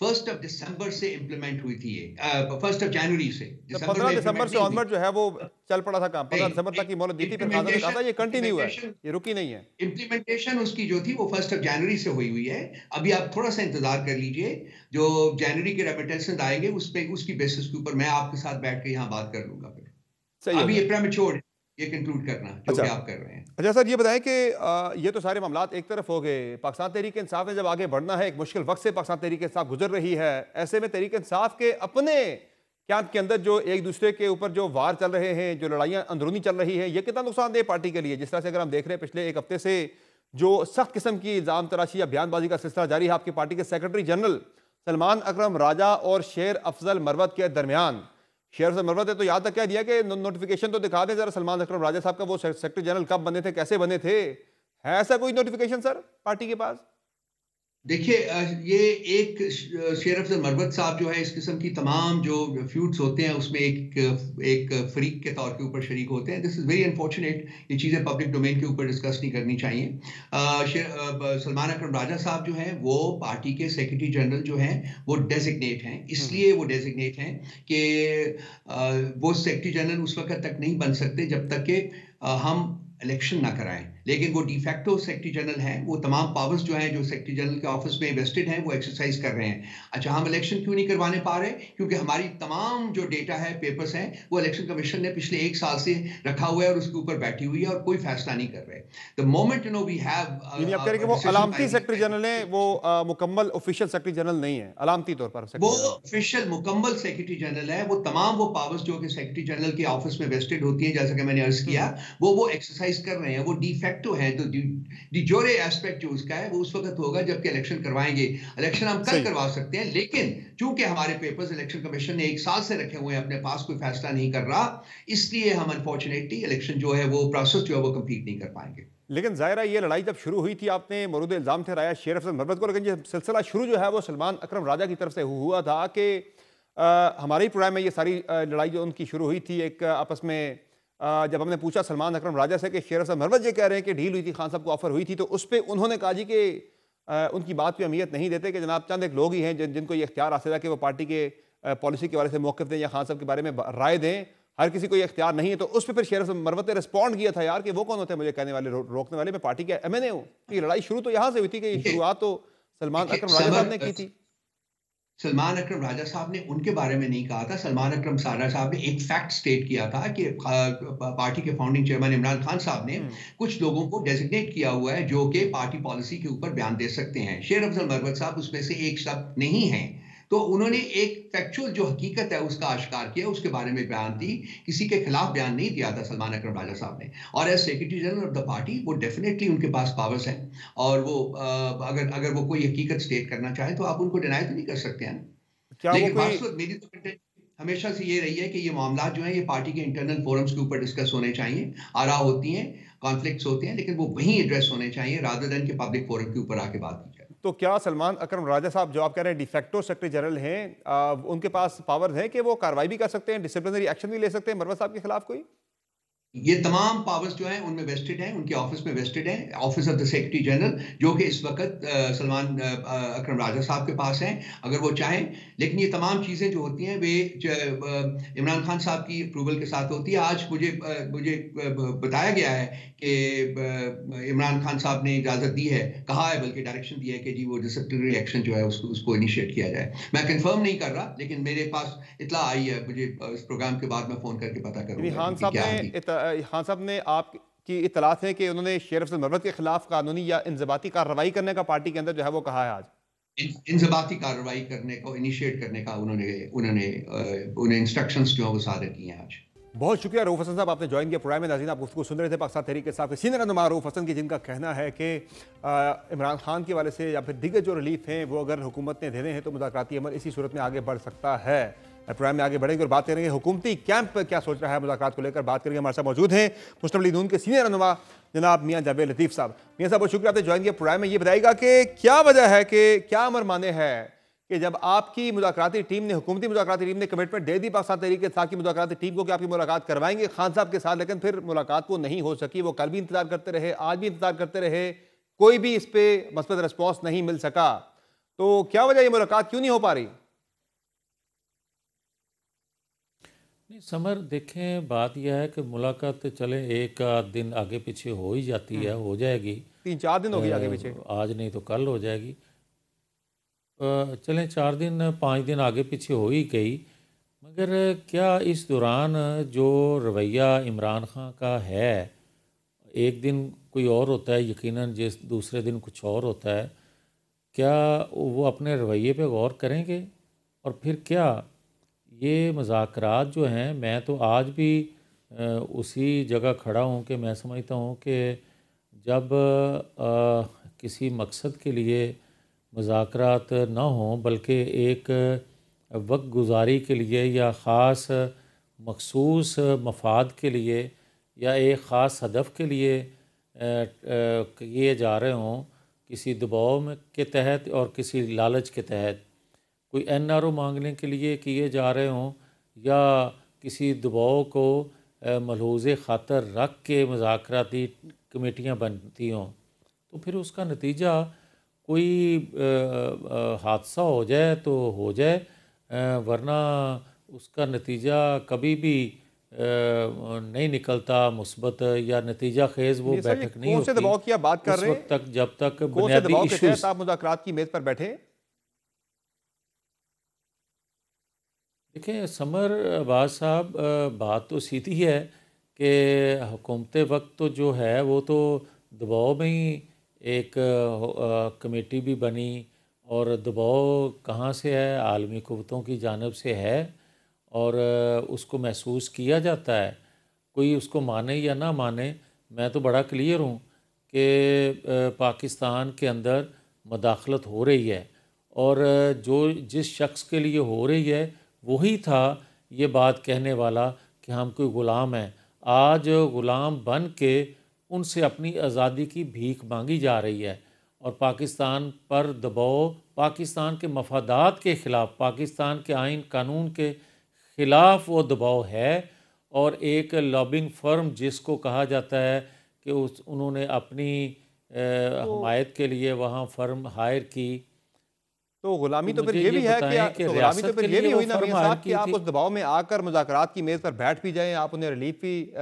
1 दिसंबर से इम्प्लीमेंट हुई थी, ये 1 जनवरी से। तो दिसंबर 15 में दिसंबर implement से नहीं हुई। ऑनवर्ड जो है वो चल पड़ा था काम, 15 नहीं, दिसंबर तक की मोहलत दी थी, फिर खान साहब ने कहा था ये कंटिन्यू है, ये रुकी नहीं है। इम्प्लीमेंटेशन उसकी जो थी वो 1 जनवरी से हुई है। अभी आप थोड़ा सा इंतजार कर लीजिए, जो जनवरी के रेमिटेंसेस आएंगे उस पे, उसकी बेसिस के ऊपर मैं आपके साथ बैठ के यहाँ बात कर लूंगा। फिर सही हो अभी गया। ये प्रेमेच्योर है ये कंक्लूड करना जो अच्छा। कि आप कर रहे हैं। अच्छा सर, ये बताएं कि ये तो सारे मामलात एक तरफ हो गए, पाकिस्तान तहरीक इंसाफ ने जब आगे बढ़ना है, एक मुश्किल वक्त से पाकिस्तान तहरीक इंसाफ गुजर रही है, ऐसे में तहरीक इंसाफ के अपने कैंप के अंदर जो एक दूसरे के ऊपर जो वार चल रहे हैं, जो लड़ाइयाँ अंदरूनी चल रही है, ये कितना नुकसानदेह पार्टी के लिए? जिस तरह से अगर हम देख रहे हैं पिछले एक हफ्ते से जो सख्त किस्म की इल्ज़ाम तराशी या बयानबाजी का सिलसिला जारी है आपकी पार्टी के सेक्रेटरी जनरल सलमान अकरम राजा और शेर अफजल मरवत के दरमियान। शेर अफजल मरवत ने तो यहाँ तक कह दिया कि नोटिफिकेशन तो दिखा दें जरा सलमान अकरम राजा साहब का, वो सेक्रेटरी जनरल कब बने थे, कैसे बने थे, है ऐसा कोई नोटिफिकेशन सर पार्टी के पास? देखिए, ये एक शेर अफजल मरवत साहब जो है इस किस्म की तमाम जो फ्यूड्स होते हैं उसमें एक फरीक के तौर के ऊपर शरीक होते हैं। This is very unfortunate. ये चीज़ें पब्लिक डोमेन के ऊपर डिस्कस नहीं करनी चाहिए। सलमान अकरम राजा साहब जो हैं वो पार्टी के सेक्रेटरी जनरल जो हैं वो डेजिग्नेट हैं, इसलिए वो डेजिग्नेट हैं कि वो सेक्रेटरी जनरल उस वक्त तक नहीं बन सकते जब तक कि हम इलेक्शन ना कराएं। लेकिन वो डिफैक्टो सेक्रेटरी जनरल हैं, वो तमाम पावर्स जो हैं जो सेक्रेटरी जनरल के ऑफिस में वेस्टेड हैं वो एक्सरसाइज कर रहे हैं। अच्छा, हम इलेक्शन क्यों नहीं करवाने पा रहे? क्योंकि हमारी तमाम जो डेटा है, पेपर्स हैं, वो इलेक्शन कमीशन ने पिछले 1 साल से रखा हुआ है और उसके ऊपर बैठी हुई है और कोई फैसला नहीं कर रहे। द मोमेंट वी हैव, यानी आप कह रहे हैं कि वो अलामती सेक्रेटरी जनरल है, वो मुकम्मल ऑफिशियल सेक्रेटरी जनरल नहीं है, अलामती तौर पर वो ऑफिशियल मुकम्मल सेक्रेटरी जनरल है। वो तमाम वो पावर्स जो कि सेक्रेटरी जनरल के ऑफिस में वेस्टेड होती हैं, जैसा कि मैंने अर्ज किया, वो एक्सरसाइज कर रहे हैं। वो डिफेक्टो है, तो डी जोरे एस्पेक्ट जो उसका है वो उस वक्त होगा जबकि इलेक्शन करवाएंगे। इलेक्शन हम कल करवा सकते हैं, लेकिन चूंकि हमारे पेपर्स इलेक्शन कमीशन ने 1 साल से रखे हुए हैं, अपने पास कोई फैसला नहीं कर रहा, इसलिए हम अनफॉर्चुनेटली इलेक्शन जो है वो प्रोसेस जो है वो कंप्लीट नहीं कर पाएंगे। लेकिन जाहिर है ये लड़ाई जब शुरू हुई थी आपने मरूद इल्ज़ाम ठहराया शेर अफजल मरवत को, लेकिन ये सिलसिला शुरू जो है वो सलमान अकरम राजा की तरफ से हुआ था कि हमारे ही प्रोग्राम में ये सारी लड़ाई जो उनकी शुरू हुई थी एक आपस में, जब हमने पूछा सलमान अकरम राजा से कि शेर अफजल मरवत ये कह रहे हैं कि डील हुई थी, खान साहब को ऑफर हुई थी, तो उस पर उन्होंने कहा जी कि उनकी बात की अहमियत नहीं देते कि जनाब चंद एक लोग ही हैं जिनको ये इख्तियार हासिल है कि वो पार्टी के पॉलिसी के बारे से मौक़िफ़ दें या खान साहब के बारे में राय दें, हर किसी को ये इख्तियार नहीं है। तो उस पर फिर शेर अफजल मरवत ने रिस्पॉन्ड किया था यार कि वो कौन होते हैं मुझे कहने वाले, रोकने वाले, मैं पार्टी के MNA हूँ। ये लड़ाई शुरू तो यहाँ से हुई थी कि शुरुआत तो सलमान अकरम राजा साहब ने की थी। सलमान अकरम राजा साहब ने उनके बारे में नहीं कहा था। सलमान अकरम राजा साहब ने एक फैक्ट स्टेट किया था कि पार्टी के फाउंडिंग चेयरमैन इमरान खान साहब ने कुछ लोगों को डेजिग्नेट किया हुआ है जो कि पार्टी पॉलिसी के ऊपर बयान दे सकते हैं। शेर अफजल मरवत साहब उसमें से एक शब्द नहीं है, तो उन्होंने एक फैक्चुअल जो हकीकत है उसका आश्कार किया, उसके बारे में बयान दी, किसी के खिलाफ बयान नहीं दिया था सलमान अकरम राजा साहब ने। और as secretary general of the party वो डेफिनेटली उनके पास पावर्स हैं, और वो अगर वो कोई हकीकत स्टेट करना चाहे तो आप उनको डिनाई तो नहीं कर सकते हैं। लेकिन मकसद मेरी तो हमेशा से ये रही है कि ये मामला जो है ये पार्टी के इंटरनल फोरम्स के ऊपर डिस्कस होने चाहिए। आरा होती हैं, कॉन्फ्लिक्ट्स होते हैं, लेकिन वो वहीं एड्रेस होने चाहिए रादर देन के पब्लिक फोरम के ऊपर आके बात की जाए। तो क्या सलमान अकरम राजा साहब जो आप कह रहे हैं डिफेक्टो सेक्रेटरी जनरल हैं, उनके पास पावर है कि वो कार्रवाई भी कर सकते हैं, डिसिप्लिनरी एक्शन भी ले सकते हैं मरवत साहब के खिलाफ कोई? ये तमाम पावर्स जो हैं उनमें वेस्टेड हैं, उनके ऑफिस में वेस्टेड हैं, office of the secretary general, जो कि इस वक्त सलमान अकरम राजा साहब के पास हैं अगर वो चाहें। लेकिन ये तमाम चीज़ें जो होती हैं वे इमरान खान साहब की अप्रूवल के साथ होती है। आज मुझे बताया गया है कि इमरान खान साहब ने इजाज़त दी है, कहा है बल्कि डायरेक्शन दी है कि जी वो डिसिप्लिनरी एक्शन जो है उसको इनिशिएट किया जाए। मैं कंफर्म नहीं कर रहा, लेकिन मेरे पास इतला आई है, मुझे इस प्रोग्राम के बाद मैं फ़ोन करके पता करूँगा। खान साहब ने आपकी इतलात है कि उन्होंने शेर अफजल मरवत के खिलाफ कानूनी या इंज़बाती कार्रवाई करने का पार्टी के अंदर जो है वो कहा है आज इंज़बाती कार्रवाई करने को इनिशिएट करने का उन्हें इंस्ट्रक्शंस जो है वो सादर किए हैं आज। बहुत शुक्रिया रऊफ हसन साहब, आपने ज्वाइन किया प्रोग्राम में। नाज़रीन, आप गुफ्तगू सुन रहे थे पाकिस्तान तहरीक के साथ सीनियर रहनुमा रऊफ हसन की, जिनका कहना है कि इमरान खान के वाले से या फिर दीगर जो रिलीफ हैं वो अगर हुकूमत ने देने हैं तो मुज़ाकराती अमल इसी सूरत में आगे बढ़ सकता है। प्रोग्राम में आगे बढ़ेंगे और बात करेंगे हुकूमती कैंप क्या सोच रहा है मुज़ाकरात को लेकर, बात करेंगे। हमारे साथ मौजूद हैं मुस्लिम लीग नून के सीनियर रहनुमा जनाब मियां जावेद लतीफ़ साहब। मियां साहब बहुत शुक्रिया, आपने ज्वाइन किया प्रोग्राम में। ये बताइएगा कि क्या वजह है कि क्या अमर माने है कि जब आपकी मुज़ाकराती टीम ने, हुकूमती मुज़ाकराती टीम ने कमिटमेंट दे दी पाकिस्तान तहरीक के साथ की मुज़ाकराती टीम को कि आपकी मुलाकात करवाएंगे खान साहब के साथ, लेकिन फिर मुलाकात वो नहीं हो सकी। वो कल भी इंतजार करते रहे, आज भी इंतजार करते रहे, कोई भी इस पर मस्बत रिस्पॉन्स नहीं मिल सका। तो क्या वजह ये मुलाकात क्यों नहीं हो पा रही? नहीं समर, देखें बात यह है कि मुलाकात तो चले एक आध दिन आगे पीछे हो ही जाती है, हो जाएगी। 3-4 दिन हो गए आगे पीछे। आज नहीं तो कल हो जाएगी। चलें 4 दिन 5 दिन आगे पीछे हो ही गई, मगर क्या इस दौरान जो रवैया इमरान खान का है, एक दिन कोई और होता है यकीनन, जिस दूसरे दिन कुछ और होता है, क्या वो अपने रवैये पे गौर करेंगे? और फिर क्या ये मुज़ाकरात जो हैं, मैं तो आज भी उसी जगह खड़ा हूँ कि मैं समझता हूँ कि जब किसी मकसद के लिए मुज़ाकरात ना हों बल्कि एक वक्त गुजारी के लिए या ख़ास मखसूस मफाद के लिए या एक ख़ास हदफ के लिए किए जा रहे हों, किसी दबाव में के तहत और किसी लालच के तहत, कोई एनआरओ मांगने के लिए किए जा रहे हों या किसी दबाव को मलहूज़े ख़ातर रख के मुज़ाकराती कमेटियाँ बनती हों, तो फिर उसका नतीजा कोई हादसा हो जाए तो हो जाए, वरना उसका नतीजा कभी भी नहीं निकलता मुस्बत या नतीजा खेज़ वो बैठक नहीं कौन से होती दबाव की आप बात कर उस रहे वक्त हैं? तक जब तक कौन से बुनियादी दबाव के इश्यूज। तहत आप मुज़ाकरात की मेज़ पर बैठे? देखिए समर अब्बास साहब, बात तो सीधी है कि हुकूमत वक्त तो जो है वो तो दबाव में ही एक कमेटी भी बनी, और दबाव कहाँ से है? आलमी क़ुव्वतों की जानिब से है, और उसको महसूस किया जाता है। कोई उसको माने या ना माने, मैं तो बड़ा क्लियर हूँ कि पाकिस्तान के अंदर मदाखलत हो रही है, और जो जिस शख्स के लिए हो रही है वही था ये बात कहने वाला कि हम कोई ग़ुलाम हैं। आज ग़ुलाम बन के उनसे अपनी आज़ादी की भीख मांगी जा रही है, और पाकिस्तान पर दबाव पाकिस्तान के मफादात के ख़िलाफ़, पाकिस्तान के आइन कानून के ख़िलाफ़ वो दबाव है। और एक लॉबिंग फर्म जिसको कहा जाता है कि उन्होंने अपनी हमायत के लिए वहाँ फर्म हायर की, तो गुलामी तो फिर मुझे ये भी है बताएं कि गुलामी तो रियासत फिर के ये लिए भी वो हुई ना फर्म मियां हायर साहब कि की आप थी। उस दबाव में आकर मुज़ाकरात की मेज़ पर बैठ भी जाएं, आप उन्हें रिलीफ भी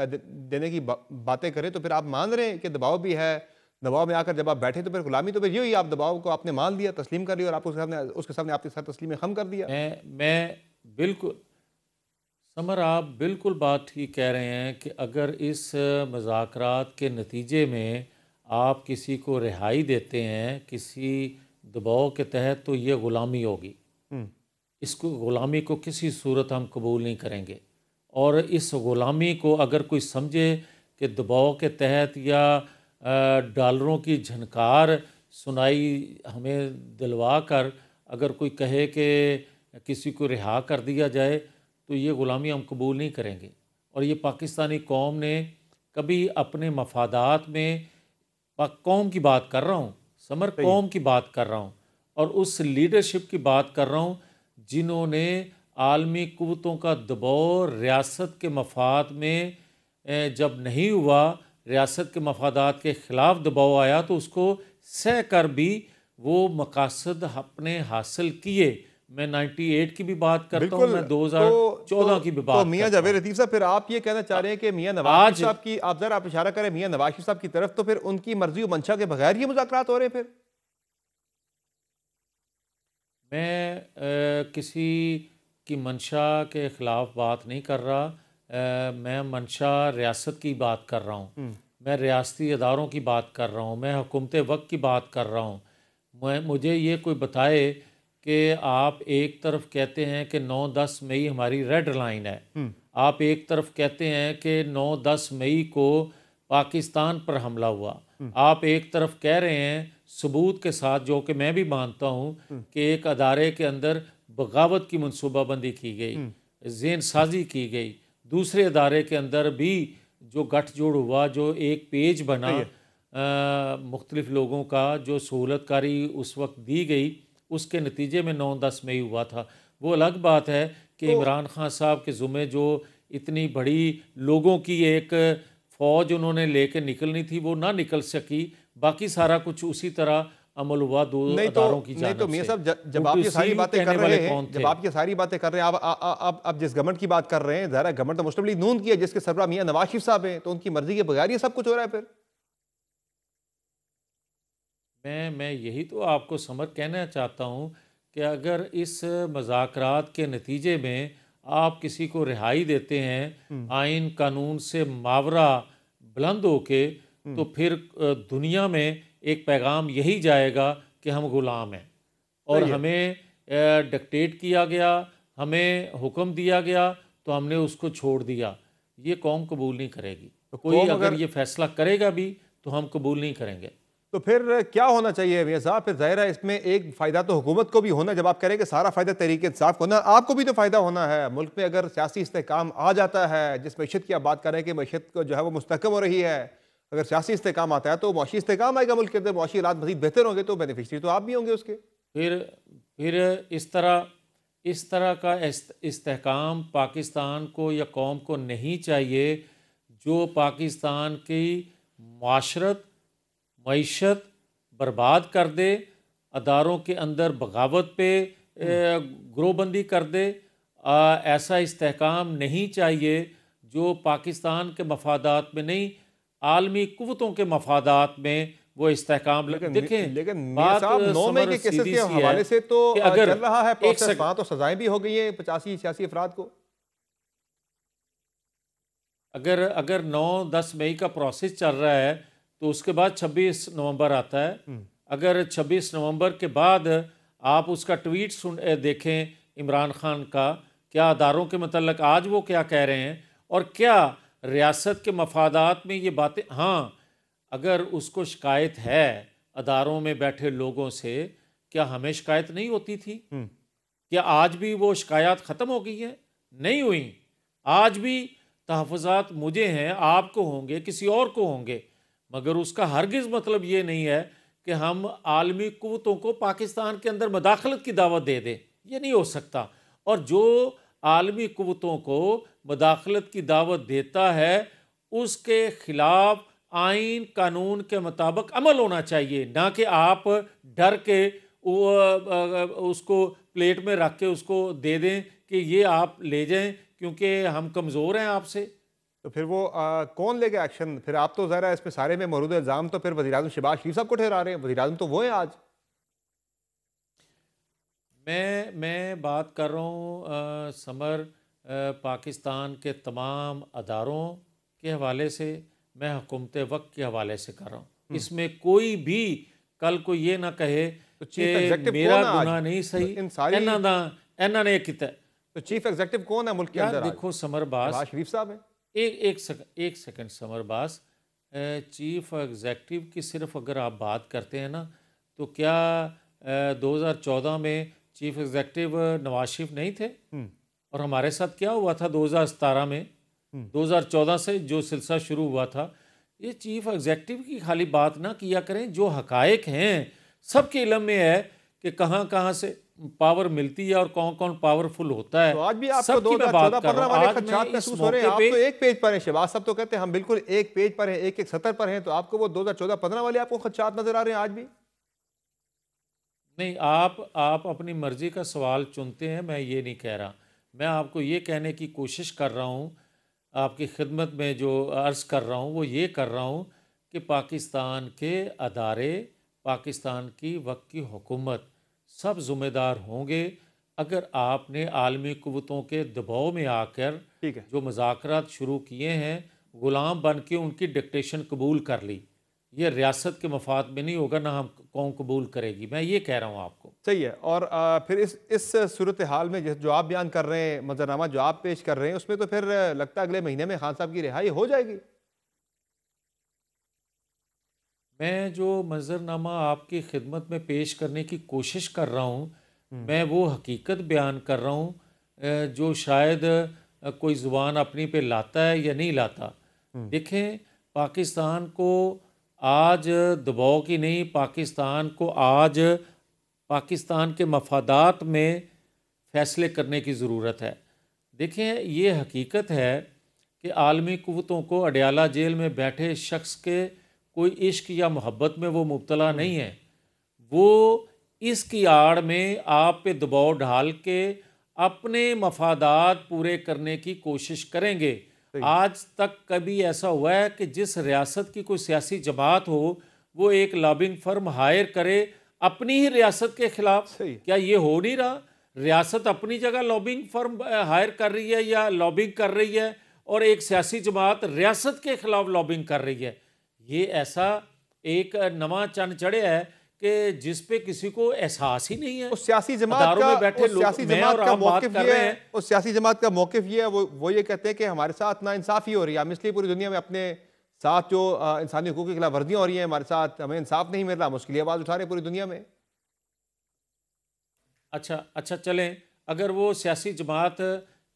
देने की बातें करें, तो फिर आप मान रहे हैं कि दबाव भी है। दबाव में आकर जब आप बैठे तो फिर गुलामी तो फिर ये हुई, आप दबाव को आपने मान लिया, तस्लीम कर लिया, और आप उसके सामने आपके साथ तस्लीम खम कर दिया। मैं बिल्कुल समर, आप बिल्कुल बात ठीक कह रहे हैं कि अगर इस मुज़ाकरात के नतीजे में आप किसी को रिहाई देते हैं किसी दबाव के तहत, तो ये ग़ुलामी होगी। इसको ग़ुलामी को किसी सूरत हम कबूल नहीं करेंगे, और इस ग़ुलामी को अगर कोई समझे कि दबाव के तहत या डॉलरों की झनकार सुनाई हमें दिलवा कर अगर कोई कहे कि किसी को रिहा कर दिया जाए, तो ये ग़ुलामी हम कबूल नहीं करेंगे। और ये पाकिस्तानी कौम ने कभी अपने मफादात में, कौम की बात कर रहा हूँ समर, कौम की बात कर रहा हूँ, और उस लीडरशिप की बात कर रहा हूँ जिन्होंने आलमी क़ुव्वतों का दबाव रियासत के मफाद में जब नहीं हुआ, रियासत के मफादात के ख़िलाफ़ दबाव आया, तो उसको सह कर भी वो मकासद अपने हासिल किए। मैं 98 की भी बात करता हूँ, मैं 2014 की भी बात तो मियां जावेद लतीफ़ साहब, फिर आप ये कहना चाह रहे हैं कि मियां नवाज शरीफ साहब की, आप जरा आप इशारा करें मियां नवाज शरीफ साहब की तरफ, तो फिर उनकी मर्जी और मंशा के बगैर ये मुज़ाकरात हो रहे हैं? फिर मैं किसी की मंशा के ख़िलाफ़ बात नहीं कर रहा, मैं मंशा रियासत की बात कर रहा हूँ, मैं रियासती इदारों की बात कर रहा हूँ, मैं हुकूमत वक्त की बात कर रहा हूँ। मुझे ये कोई बताए कि आप एक तरफ कहते हैं कि 9-10 मई हमारी रेड लाइन है, आप एक तरफ कहते हैं कि 9-10 मई को पाकिस्तान पर हमला हुआ, आप एक तरफ कह रहे हैं सबूत के साथ, जो कि मैं भी मानता हूँ कि एक अदारे के अंदर बगावत की मनसूबाबंदी की गई, ज़ेन साजी की गई, दूसरे अदारे के अंदर भी जो गठजोड़ हुआ, जो एक पेज बना मुख्तलिफ लोगों का, जो सहूलतकारी उस वक्त दी गई, उसके नतीजे में 9-10 मई हुआ था। वो अलग बात है कि इमरान खान साहब के ज़ुम्मे जो इतनी बड़ी लोगों की एक फ़ौज उन्होंने लेकर निकलनी थी, वो ना निकल सकी, बाकी सारा कुछ उसी तरह अमल हुआ दो नहीं तो अदारों की नहीं तो जानिब मियां से। साहब, जब वो आप ये किसी सारी को बातें कहने कर वाले रहे कौन हैं, थे? जब आप ये सारी बातें कर रहे हैं, आप जिस गवर्नमेंट की बात कर रहे हैं, ज़ाहिर है गवर्नमेंट तो मुस्लिम लीग नून की है, जिसके सरबराह मियां नवाज शरीफ साहब हैं, तो उनकी मर्जी के बगैर ये सब कुछ हो रहा है फिर। मैं यही तो आपको समर कहना चाहता हूँ कि अगर इस मज़ाकरात के नतीजे में आप किसी को रिहाई देते हैं आइन कानून से मावरा बुलंद होके, तो फिर दुनिया में एक पैगाम यही जाएगा कि हम ग़ुलाम हैं और सही है। हमें डिक्टेट किया गया, हमें हुक्म दिया गया, तो हमने उसको छोड़ दिया। ये कौम कबूल नहीं करेगी। तो कोई कौम अगर अगर ये फैसला करेगा भी तो हम कबूल नहीं करेंगे। तो फिर क्या होना चाहिए मियां साहब? फिर जाहिर है इसमें एक फ़ायदा तो हुकूमत को भी होना, जब आप कह रहे हैं कि सारा फ़ायदा तहरीक इंसाफ को होना, आपको भी तो फ़ायदा होना है। मुल्क में अगर सियासी इस्तेहकाम आ जाता है, जिस मैशत की आप बात कर रहे हैं कि मैशत को जो है वो मुस्तहकम हो रही है, अगर सियासी इस्तेहकाम आता है तो मुआशी इस्तेहकाम आएगा मुल्क के अंदर, मुआशी हालात मज़ीद बेहतर होंगे, तो बेनिफिशरी तो आप भी होंगे उसके। फिर इस तरह का इस्तेहकाम पाकिस्तान को या कौम को नहीं चाहिए जो पाकिस्तान की माशरत मईशत बर्बाद कर दे, अदारों के अंदर बगावत पे ग्रोहबंदी कर दे। ऐसा इस्तेहकाम नहीं चाहिए जो पाकिस्तान के मफादात में नहीं, आलमी कुव्वतों के मफादात में वो इस्तेहकाम देखें। लेकिन मियां बात साहब 9 मई समर के केसेस सीधी के सी है हवाले से तो कि अगर चल रहा है एक प्रोसेस, वहां तो सजाएं भी हो गई हैं 85 सियासी अफराद को। अगर 9-10 मई का प्रोसेस चल रहा है तो उसके बाद 26 नवंबर आता है। अगर 26 नवंबर के बाद आप उसका ट्वीट देखें इमरान खान का, क्या अदारों के मतलब आज वो क्या कह रहे हैं और क्या रियासत के मफादात में ये बातें। हाँ, अगर उसको शिकायत है अदारों में बैठे लोगों से, क्या हमें शिकायत नहीं होती थी? क्या आज भी वो शिकायत ख़त्म हो गई है? नहीं हुई। आज भी तहफ़्फ़ुज़ात मुझे हैं, आपको होंगे, किसी और को होंगे, मगर उसका हरगिज़ मतलब ये नहीं है कि हम आलमी कुव्वतों को पाकिस्तान के अंदर मदाखलत की दावत दे दें। ये नहीं हो सकता। और जो आलमी कुव्वतों को मदाखलत की दावत देता है उसके ख़िलाफ़ आइन कानून के मुताबिक अमल होना चाहिए, ना कि आप डर के उसको प्लेट में रख के उसको दे दें कि ये आप ले जाएं क्योंकि हम कमज़ोर हैं आपसे। तो फिर वो कौन लेगा एक्शन? फिर आप तो ज़रा इसमें सारे में मौजूद इल्ज़ाम तो फिर वज़ीर-ए-आज़म शहबाज शरीफ साहब को ठहरा रहे हैं। वज़ीर-ए-आज़म तो वो हैं आज। मैं बात कर रहा हूँ समर पाकिस्तान के तमाम अदारों के हवाले से, मैं हुकूमत वक्त के हवाले से कर रहा हूँ। इसमें कोई भी कल को ये ना कहे कि मेरा गुनाह नहीं सही, इन्हां ने किया। तो चीफ एग्जीक्यूटिव कौन है मुल्क के अंदर? देखो समर बास शरीफ साहब हैं। एक सेकंड समर बास, चीफ एग्जीक्यूटिव की सिर्फ अगर आप बात करते हैं ना, तो क्या 2014 में चीफ एग्जीक्यूटिव नवाज शरीफ नहीं थे? और हमारे साथ क्या हुआ था 2017 में? 2014 से जो सिलसिला शुरू हुआ था, ये चीफ एग्जीक्यूटिव की खाली बात ना किया करें। जो हकायक हैं सबके इल्म में है कि कहाँ कहाँ से पावर मिलती है और कौन कौन पावरफुल होता है। तो आज भी आपको 2014-15 वाले खदशात महसूस हो रहे हैं? आप तो एक पेज पर हैं, शहबाज साहब तो कहते हैं हम बिल्कुल एक पेज पर हैं, एक एक सतर पर हैं, तो आपको वो 2014-15 वाले आपको खदशात नजर आ रहे हैं आज भी? नहीं, आप अपनी मर्जी का सवाल चुनते हैं, मैं ये नहीं कह रहा। मैं आपको ये कहने की कोशिश कर रहा हूँ, आपकी खिदमत में जो अर्ज़ कर रहा हूँ वो ये कर रहा हूँ कि पाकिस्तान के अदारे, पाकिस्तान की वक्त की हुकूमत सब ज़िम्मेदार होंगे अगर आपने आलमी कुव्वतों के दबाव में आकर जो मुज़ाकरात शुरू किए हैं, ग़ुलाम बन के उनकी डिक्टेशन कबूल कर ली। ये रियासत के मफाद में नहीं होगा, ना हम कौम कबूल करेगी। मैं ये कह रहा हूँ आपको। सही है। और फिर इस सूरत हाल में जो आप बयान कर रहे हैं, मंजरनामा जो आप पेश कर रहे हैं, उसमें तो फिर लगता है अगले महीने में खान साहब की रिहाई हो जाएगी। मैं जो मंजरनामा आपकी खिदमत में पेश करने की कोशिश कर रहा हूँ, मैं वो हकीकत बयान कर रहा हूँ जो शायद कोई ज़ुबान अपनी पे लाता है या नहीं लाता। देखें, पाकिस्तान को आज दबाव की नहीं, पाकिस्तान को आज पाकिस्तान के मफादात में फ़ैसले करने की ज़रूरत है। देखें, ये हकीकत है कि आलमी कुव्वतों को अडयाला जेल में बैठे शख्स के कोई इश्क या मोहब्बत में वो मुब्तला नहीं है। वो इसकी आड़ में आप पे दबाव डाल के अपने मफादात पूरे करने की कोशिश करेंगे। आज तक कभी ऐसा हुआ है कि जिस रियासत की कोई सियासी जमात हो वो एक लॉबिंग फर्म हायर करे अपनी ही रियासत के खिलाफ? क्या ये हो नहीं रहा? रियासत अपनी जगह लॉबिंग फर्म हायर कर रही है या लॉबिंग कर रही है और एक सियासी जमात रियासत के खिलाफ लॉबिंग कर रही है। ये ऐसा एक नवा चंद चढ़े है कि जिस पे किसी को एहसास ही नहीं है। उस सियासी जमात का, में बैठे उस सियासी लोग, मैं जमात और का आप बात मौकिफ कर ये रहे है, हैं। उस सियासी जमात का मौकिफ ये है, वो ये कहते हैं कि हमारे साथ नाइंसाफी हो रही है, हम इसलिए पूरी दुनिया में अपने साथ जो इंसानी हुकूक की खिलाफ वर्जियां हो रही हैं, हमारे साथ हमें इंसाफ नहीं मिल रहा, हम उसके लिए आवाज़ उठा रहे हैं पूरी दुनिया में। अच्छा चलें, अगर वो सियासी जमात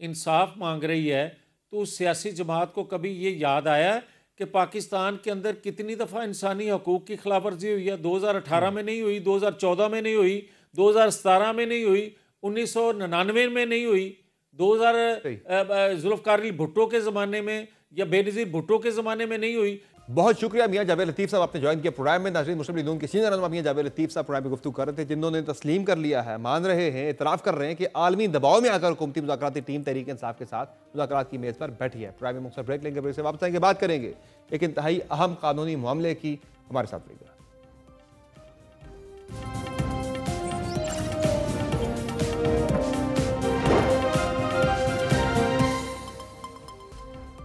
इंसाफ मांग रही है तो उस सियासी जमात को कभी ये याद आया कि पाकिस्तान के अंदर कितनी दफ़ा इंसानी हकूक़ की खिलाफ वर्जी हुई है? 2018 में नहीं हुई, 2014 में नहीं हुई, 2017 में नहीं हुई, 1999 में नहीं हुई, 2000 जुल्फ़िकार भुट्टो के ज़माने में या बेनज़ीर भुट्टो के ज़माने में नहीं हुई। बहुत शुक्रिया मियां जावेद लतीफ़ साहब, आपने ज्वाइन किया प्रोग्राम में। नाज़रीन, मुस्लिम लीग नून के सीनियर रहनुमा मियां जावेद लतीफ़ साहब प्रोग्राम में गुफ्तगू कर रहे थे, जिन्होंने तस्लीम कर लिया है, मान रहे हैं, इतराफ़ कर रहे हैं कि आलमी दबाव में आकर हुकूमती मुज़ाकराती टीम तहरीक इंसाफ के साथ मुज़ाकरात की मेज़ पर बैठी है। प्रोग्राम में मुख्तसर ब्रेक लेंगे, ब्रेक से वापस आएंगे, बात करेंगे एक इंतहाई अहम कानूनी मामले की। हमारे साथ रहिएगा।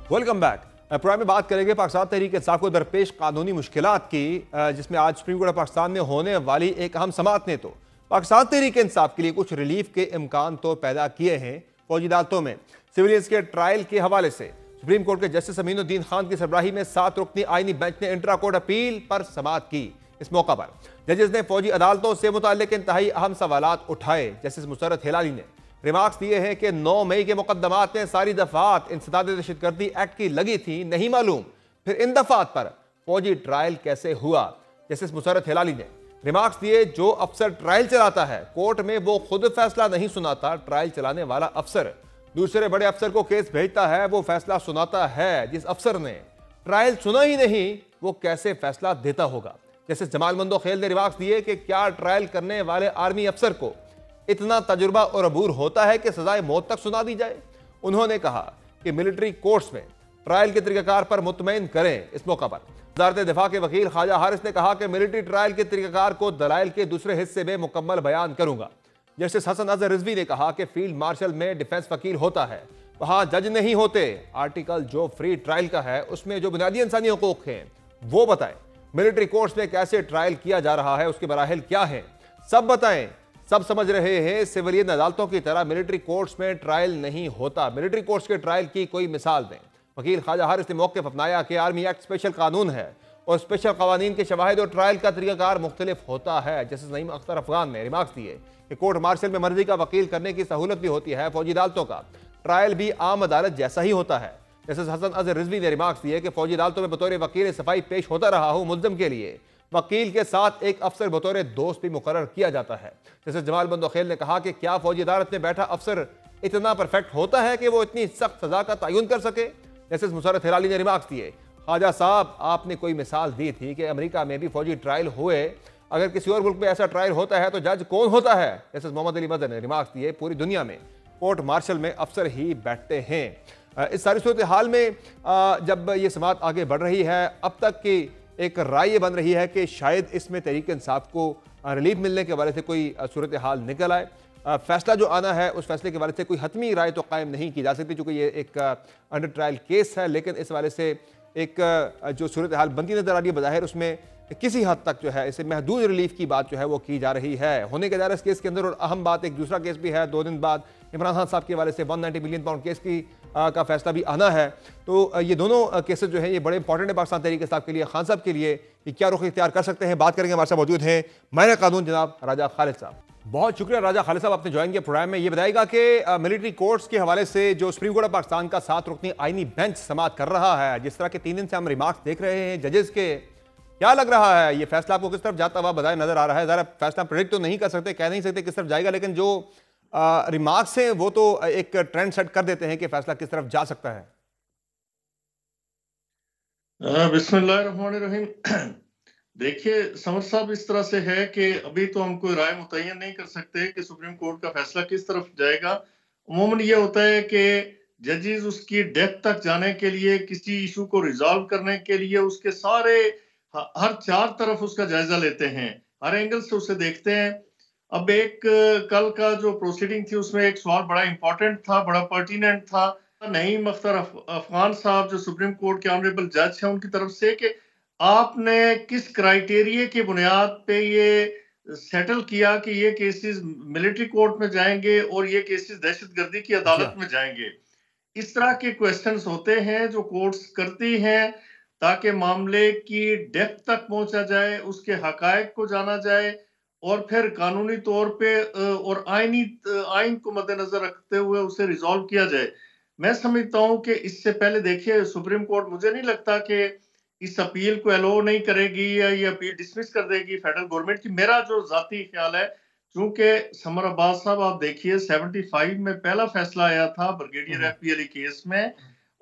Welcome back. प्रोग्राम में बात करेंगे पाकिस्तान तहरीक इंसाफ को दरपेश कानूनी मुश्किलात की, जिसमें आज सुप्रीम कोर्ट ऑफ पाकिस्तान में होने वाली एक अहम समाअत ने तो पाकिस्तान तहरीक इंसाफ के लिए कुछ रिलीफ के इम्कान तो पैदा किए हैं। फौजी अदालतों में सिविलियंस के ट्रायल के हवाले से सुप्रीम कोर्ट के जस्टिस अमीनुद्दीन खान की सरबराही में 7 रुकनी आईनी बेंच ने इंट्रा कोर्ट अपील पर समाअत की। इस मौका पर जजेस ने फौजी अदालतों से मुताल्लिक इंतहाई अहम सवालात उठाए। जस्टिस मुसर्रत हिलाली ने रिमार्क्स दिए हैं कि 9 मई के मुकदमात में सारी दफात इंसदाद दहशतगर्दी एक्ट की लगी थी, नहीं मालूम फिर इन दफात पर फौजी ट्रायल कैसे हुआ। जस्टिस मुसर्रत हिलाली ने रिमार्क्स दिए, जो अफसर ट्रायल चलाता है कोर्ट में वो खुद फैसला नहीं सुनाता, ट्रायल चलाने वाला अफसर दूसरे बड़े अफसर को केस भेजता है, वो फैसला सुनाता है। जिस अफसर ने ट्रायल सुना ही नहीं वो कैसे फैसला देता होगा। जस्टिस जमाल मंदोखेल ने रिमार्क्स दिए कि क्या ट्रायल करने वाले आर्मी अफसर को इतना तजुर्बा और अबूर होता है कि सजाए मौत तक सुना दी जाए। उन्होंने कहा कि मिलिट्री कोर्ट्स में ट्रायल के तरीकाकार पर मुतमईन करें। इस मौका पर वज़ारत दिफा के वकील ख्वाजा हारिस ने कहा कि मिलिट्री ट्रायल के तरीकाकार को दलाइल के दूसरे हिस्से में मुकम्मल बयान करूंगा। जस्टिस हसन अजहर रिजवी ने कहा कि फील्ड मार्शल में डिफेंस वकील होता है, वहां जज नहीं होते। आर्टिकल जो फ्री ट्रायल का है उसमें जो बुनियादी इंसानी हुकूक हैं वो बताएं। मिलिट्री कोर्ट्स में कैसे ट्रायल किया जा रहा है, उसके मराहिल क्या हैं, सब बताएं। सब समझ रहे हैं सिविलियन अदालतों की तरह मिलिट्री कोर्ट्स में ट्रायल नहीं होता। मिलिट्री कोर्ट्स के ट्रायल की कोई मिसाल दें। वकील ख्वाजा हारिस ने मौक़िफ़ अपनाया कि आर्मी एक्ट स्पेशल कानून है और स्पेशल कवानीन के शवाहिद और ट्रायल का तरीकाकार मुख्तलिफ होता है। जस्टिस नईम अख्तर अफगान ने रिमार्क्स दिए कि कोर्ट मार्शल में मर्जी का वकील करने की सहूलत भी होती है, फौजी अदालतों का ट्रायल भी आम अदालत जैसा ही होता है। जस्टिस हसन अजहर रिजवी ने रिमार्क्स दिए कि फौजी अदालतों में बतौर वकील सफाई पेश होता रहा हूँ, मुल्ज़िम के लिए वकील के साथ एक अफसर बतौर दोस्त भी मुकर्रर किया जाता है। जैसे जमाल मंदोखेल ने कहा कि क्या फौजी अदालत में बैठा अफसर इतना परफेक्ट होता है कि वो इतनी सख्त सजा का तयन कर सके। जैसे मुसर्रत हिलाली ने रिमार्क्स दिए, ख्वाजा साहब आपने कोई मिसाल दी थी कि अमेरिका में भी फौजी ट्रायल हुए, अगर किसी और मुल्क में ऐसा ट्रायल होता है तो जज कौन होता है। जैसे मोहम्मद अली मदन ने रिमार्क्स दिए, पूरी दुनिया में कोर्ट मार्शल में अफसर ही बैठते हैं। इस सारी सूरत हाल में जब ये समाअत आगे बढ़ रही है, अब तक की एक राय ये बन रही है कि शायद इसमें तहरीक इंसाफ को रिलीफ मिलने के बारे से कोई सूरत हाल निकल आए। फैसला जो आना है उस फैसले के बारे से कोई हतमी राय तो कायम नहीं की जा सकती, चूँकि ये एक अंडर ट्रायल केस है, लेकिन इस वाले से एक जो सूरत हाल बनती नजर आ रही है बज़ाहिर उसमें किसी हद तक जो है इसे महदूद रिलीफ की बात जो है वो की जा रही है। होने के जा रहा है इस केस के अंदर। और अहम बात, एक दूसरा केस भी है, 2 दिन बाद इमरान खान साहब के हवाले से 190 मिलियन पाउंड केस की का फैसला भी आना है। तो ये दोनों केसेस जो है ये बड़े इंपॉर्टेंट है पाकिस्तान तहरीक इंसाफ के लिए, खान साहब के लिए कि क्या रुख इख्तियार कर सकते हैं। बात करेंगे, हमारे साथ मौजूद हैं माहिर कानून जनाब राजा खालिद साहब। बहुत शुक्रिया राजा खालिद साहब, आपने ज्वाइन किया प्रोग्राम में। ये बताएगा कि मिलिट्री कोर्ट्स के हवाले से जो सुप्रीम कोर्ट ऑफ पाकिस्तान का 7 रुकनी आईनी बेंच समाअत कर रहा है, जिस तरह के 3 दिन से हम रिमार्क्स देख रहे हैं जजेस के, क्या लग रहा है ये फैसला आपको किस तरफ जाता हुआ बताए नजर आ रहा है? ज़रा फैसला प्रेडिक्ट तो नहीं कर सकते, कह नहीं सकते किस तरफ जाएगा, लेकिन जो रिमार्क्स हैं वो तो एक ट्रेंड सेट कर देते हैं कि फैसला किस तरफ जा सकता है। बिस्मिल्लाहिर्रहमानिर्रहीम। देखिए समर साहब, इस तरह से है कि अभी तो हम कोई राय मुतय्यन नहीं कर सकते कि सुप्रीम कोर्ट का फैसला किस तरफ जाएगा। अमूमन ये होता है कि जजेस उसकी डेप्थ तक जाने के लिए, किसी इशू को रिजॉल्व करने के लिए उसके सारे हर चार तरफ उसका जायजा लेते हैं, हर एंगल से उसे देखते हैं। अब एक कल का जो प्रोसीडिंग थी उसमें एक सवाल बड़ा इंपॉर्टेंट था, बड़ा पर्टिनेंट था। नईम अख्तर अफगान साहब जो सुप्रीम कोर्ट के ऑनरेबल जज हैं, उनकी तरफ से कि आपने किस क्राइटेरिया की बुनियाद पे ये सेटल किया कि ये केसेस मिलिट्री कोर्ट में जाएंगे और ये केसेस दहशतगर्दी की अदालत में जाएंगे। इस तरह के क्वेश्चंस होते हैं जो कोर्ट्स करती हैं ताकि मामले की डेप्थ तक पहुंचा जाए, उसके हकायक को जाना जाए और फिर कानूनी तौर पे और आइन को मद्देनजर रखते हुए उसे रिजॉल्व किया जाए। मैं समझता हूं कि इससे पहले देखिए सुप्रीम कोर्ट, मुझे नहीं लगता कि इस अपील को अलो नहीं करेगी या ये अपील डिसमिस कर देगी फेडरल गवर्नमेंट की। मेरा जो जाती ख्याल है, चूंकि समर अब्बास साहब आप देखिए 75 में पहला फैसला आया था ब्रिगेडियर एफपी अली केस में,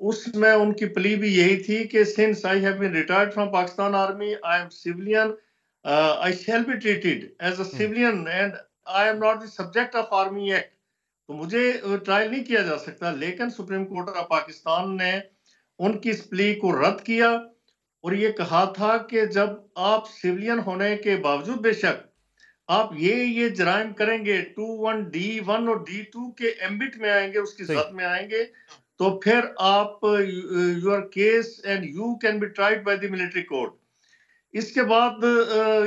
उसमें उनकी प्ली भी यही थी कि since I have been retired from Pakistan army, I am civilian, I shall be treated as a civilian and I am not the subject of army act. तो मुझे ट्रायल नहीं किया जा सकता। लेकिन सुप्रीम कोर्ट ऑफ पाकिस्तान ने उनकी इस प्ली को रद्द किया और ये कहा था कि जब आप सिविलियन होने के बावजूद बेशक आप ये जराइम करेंगे, 21D1 और D2 के एम्बिट में आएंगे, उसकी जद में आएंगे, तो फिर आप your case and you can be tried by the military court. इसके बाद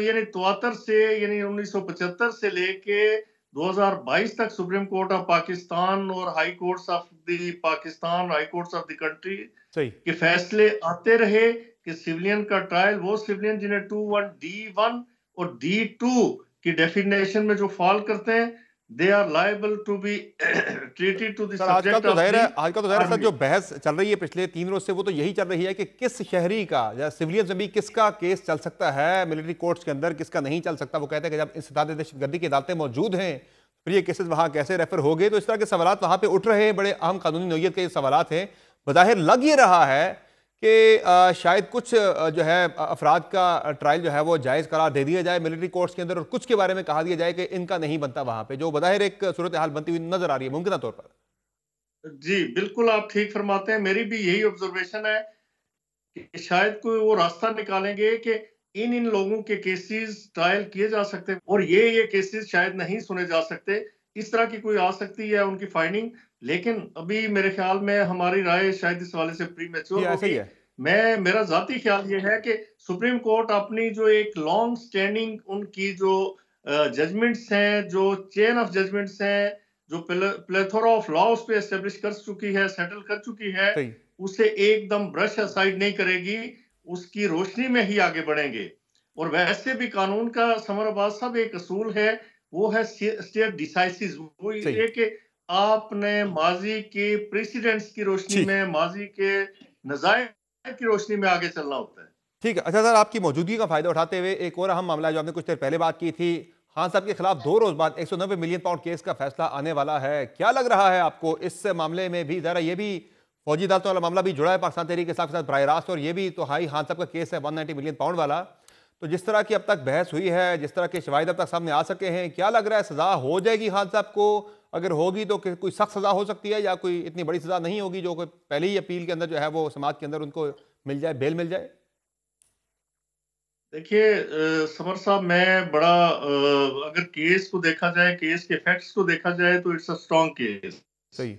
यानी 73 से यानी 1975 से लेके 2022 तक सुप्रीम कोर्ट ऑफ पाकिस्तान और high courts of the Pakistan, high courts of the country के फैसले आते रहे कि सिविलियन का ट्रायल वो सिविलियन जिन्हें 21D1 और D2 की डेफिनेशन में जो फॉल करते हैं, they are liable to be treated to the subject of आजकल तो सर जो बहस चल रही है पिछले 3 रोज से वो तो यही चल रही है कि किस शहरी का या सिविलियन में भी किसका केस चल सकता है मिलिट्री कोर्ट्स के अंदर, किसका नहीं चल सकता। वो कहते हैं कि जब इंसदाद दहशतगर्दी की अदालतें मौजूद हैं फिर ये केसेस वहां कैसे रेफर हो गए। तो इस तरह के सवाल वहां पे उठ रहे हैं, बड़े अहम कानूनी नौयत के सवाल हैं। बज़ाहिर लग ये रहा है कि शायद कुछ जो है अफराद का ट्रायल जो है वो जायज़ करार दे दिया जाए मिलिट्री कोर्ट्स के अंदर और कुछ के बारे में कहा दिया जाए कि इनका नहीं बनता वहां पे, जो बज़ाहिर एक सूरत हाल बनती हुई नजर आ रही है मुमकिन तौर पर। जी बिल्कुल, आप ठीक फरमाते हैं। मेरी भी यही ऑब्जर्वेशन है कि शायद कोई वो रास्ता निकालेंगे कि इन लोगों के केसेस ट्रायल किए जा सकते हैं और ये केसेस शायद नहीं सुने जा सकते। इस तरह की कोई आ सकती है उनकी फाइंडिंग, लेकिन अभी मेरे ख्याल में हमारी राय शायद इस वाले से प्रीमेच्योर होगी। मेरा जाती ख्याल ये है कि सुप्रीम कोर्ट अपनी जो एक लॉन्ग स्टैंडिंग उनकी जो जजमेंट्स हैं, जो चेन ऑफ जजमेंट्स हैं, जो प्लेथोरा ऑफ लॉज पे एस्टेब्लिश कर चुकी है, सेटल कर चुकी है, उसे एकदम ब्रश असाइड नहीं करेगी, उसकी रोशनी में ही आगे बढ़ेंगे। और वैसे भी कानून का समर अब्बास साहब एक असूल है, वो है स्टेट डिसाइसिस। वो ये कि आपने माजी के प्रेसिडेंट्स की रोशनी में, माजी के नज़ायर की रोशनी में आगे चलना होता है। ठीक है। अच्छा सर, आपकी मौजूदगी का फायदा उठाते हुए एक और अहम मामला जो आपने कुछ देर पहले बात की थी, खान साहब के खिलाफ 2 रोज बाद 190 मिलियन पाउंड केस का फैसला आने वाला है। क्या लग रहा है आपको इस मामले में भी? जरा ये भी फौजी अदालतों वाला मामला भी जुड़ा है पाकिस्तान तहरीक इंसाफ के साथ बराह रास्त, और ये भी तो हाई खान साहब का केस है 190 मिलियन पाउंड वाला। तो जिस तरह की अब तक बहस हुई है, जिस तरह के शवाहिद अब तक सामने आ सके हैं, क्या लग रहा है सजा हो जाएगी खान साहब को? अगर होगी तो कोई सख्त सजा हो सकती है या कोई इतनी बड़ी सजा नहीं होगी जो कोई पहले ही अपील के अंदर जो है वो समाज के अंदर उनको मिल जाए, बेल मिल जाए? देखिए समर साहब, मैं बड़ा अगर केस को देखा जाए, केस के फैक्ट्स को देखा जाए तो इट्स अ स्ट्रॉन्ग केस। सही।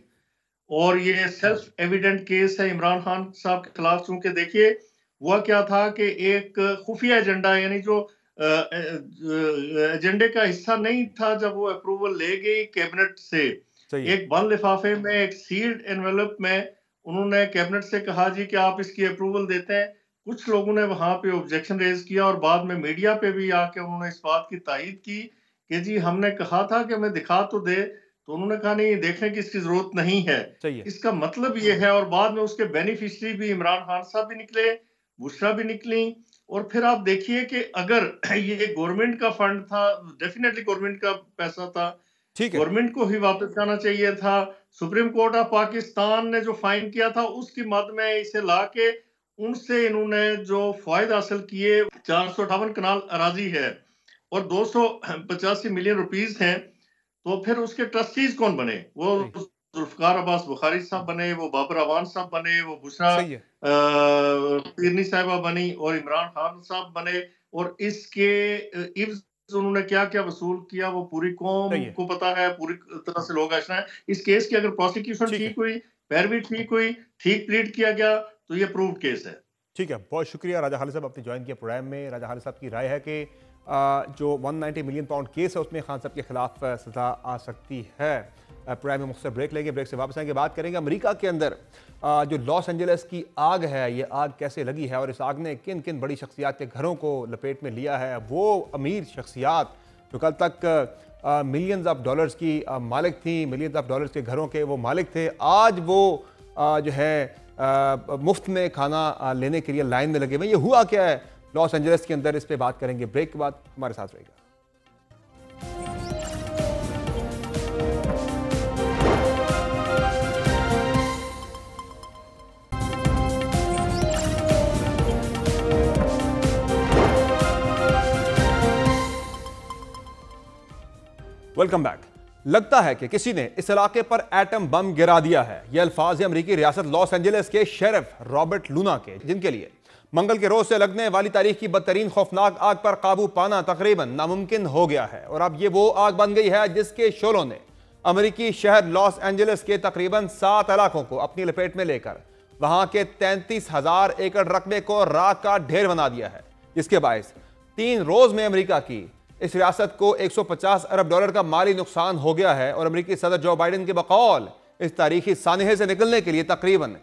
और ये सेल्फ एविडेंट केस है इमरान खान साहब के खिलाफ। चूंकि देखिए हुआ क्या था कि एक खुफिया एजेंडा, यानी जो एजेंडे का हिस्सा नहीं था, जब वो अप्रूवल ले गई कैबिनेट से, एक बंद लिफाफे में, एक सील्ड एनवेलप में उन्होंने कैबिनेट से कहा जी कि आप इसकी अप्रूवल देते हैं। कुछ लोगों ने वहां पे ऑब्जेक्शन रेज किया और बाद में मीडिया पे भी आके उन्होंने इस बात की तायीद की कि जी हमने कहा था कि हमें दिखा तो दे, तो उन्होंने कहा नहीं, देखने की इसकी जरूरत नहीं है। इसका मतलब ये है। और बाद में उसके बेनिफिशियरी भी इमरान खान साहब भी निकले, बुशरा भी निकली। और फिर आप देखिए कि अगर ये गवर्नमेंट का फंड था, डेफिनेटली गवर्नमेंट का पैसा था, गवर्नमेंट को ही वापस जाना चाहिए था। सुप्रीम कोर्ट ऑफ पाकिस्तान ने जो फाइन किया था उसकी मद में इसे ला के उनसे इन्होंने जो फायदे हासिल किए, 458 कनाल अराजी है और 285 मिलियन रुपीस हैं, तो फिर उसके ट्रस्टीज कौन बने? वो जुल्फकार अब्बास बुखारी साहब बने, वो बाबर अवान साहब बने, वो बुशरा पीरनी साहिबा बनी और इमरान खान साहब बने। और इसके इव्ज उन्होंने क्या क्या वसूल किया वो पूरी कौम को पता है, पूरी तरह से लोग आशना है। इस केस की अगर प्रोसिक्यूशन ठीक हुई, पैरवी ठीक हुई, ठीक प्लीड किया गया, तो ये प्रूव्ड केस है। ठीक है, बहुत शुक्रिया राजा खालिद साहब, आपने ज्वाइन किया प्रोग्राम में। राजा खालिद साहब की राय है कि जो 190 मिलियन पाउंड केस है उसमें खान साहब के खिलाफ सजा आ सकती है। प्रोग्राम में मुख्तसर ब्रेक लेंगे, ब्रेक से वापस आएंगे, बात करेंगे अमेरिका के अंदर जो लॉस एंजलिस की आग है, ये आग कैसे लगी है और इस आग ने किन किन बड़ी शख्सियात के घरों को लपेट में लिया है। वो अमीर शख्सियात जो कल तक मिलियंस ऑफ डॉलर्स की मालिक थी, मिलियंस ऑफ डॉलर्स के घरों के वो मालिक थे, आज वो जो है मुफ्त में खाना लेने के लिए लाइन में लगे हुए। ये हुआ क्या है लॉस एंजलिस के अंदर, इस पे बात करेंगे ब्रेक के बाद। हमारे साथ रहेगा। Welcome back. लगता है कि किसी ने इस इलाके पर एटम बम गिरा दिया है। यह अल्फाज अमेरिकी रियासत लॉस एंजलिस के शेरिफ रॉबर्ट लूना के, जिनके लिए मंगल के रोज से लगने वाली तारीख की बदतरीन खौफनाक आग पर काबू पाना तकरीबन नामुमकिन हो गया है। और अब ये वो आग बन गई है जिसके शोलों ने अमेरिकी शहर लॉस एंजलिस के तकरीबन 7 इलाकों को अपनी लपेट में लेकर वहां के 33,000 एकड़ रकबे को राख का ढेर बना दिया है, जिसके बायस 3 रोज में अमेरिका की इस रियासत को 150 अरब डॉलर का माली नुकसान हो गया है। और अमेरिकी सदर जो बाइडेन के बकौल इस तारीखी सानहे से निकलने के लिए तकरीबन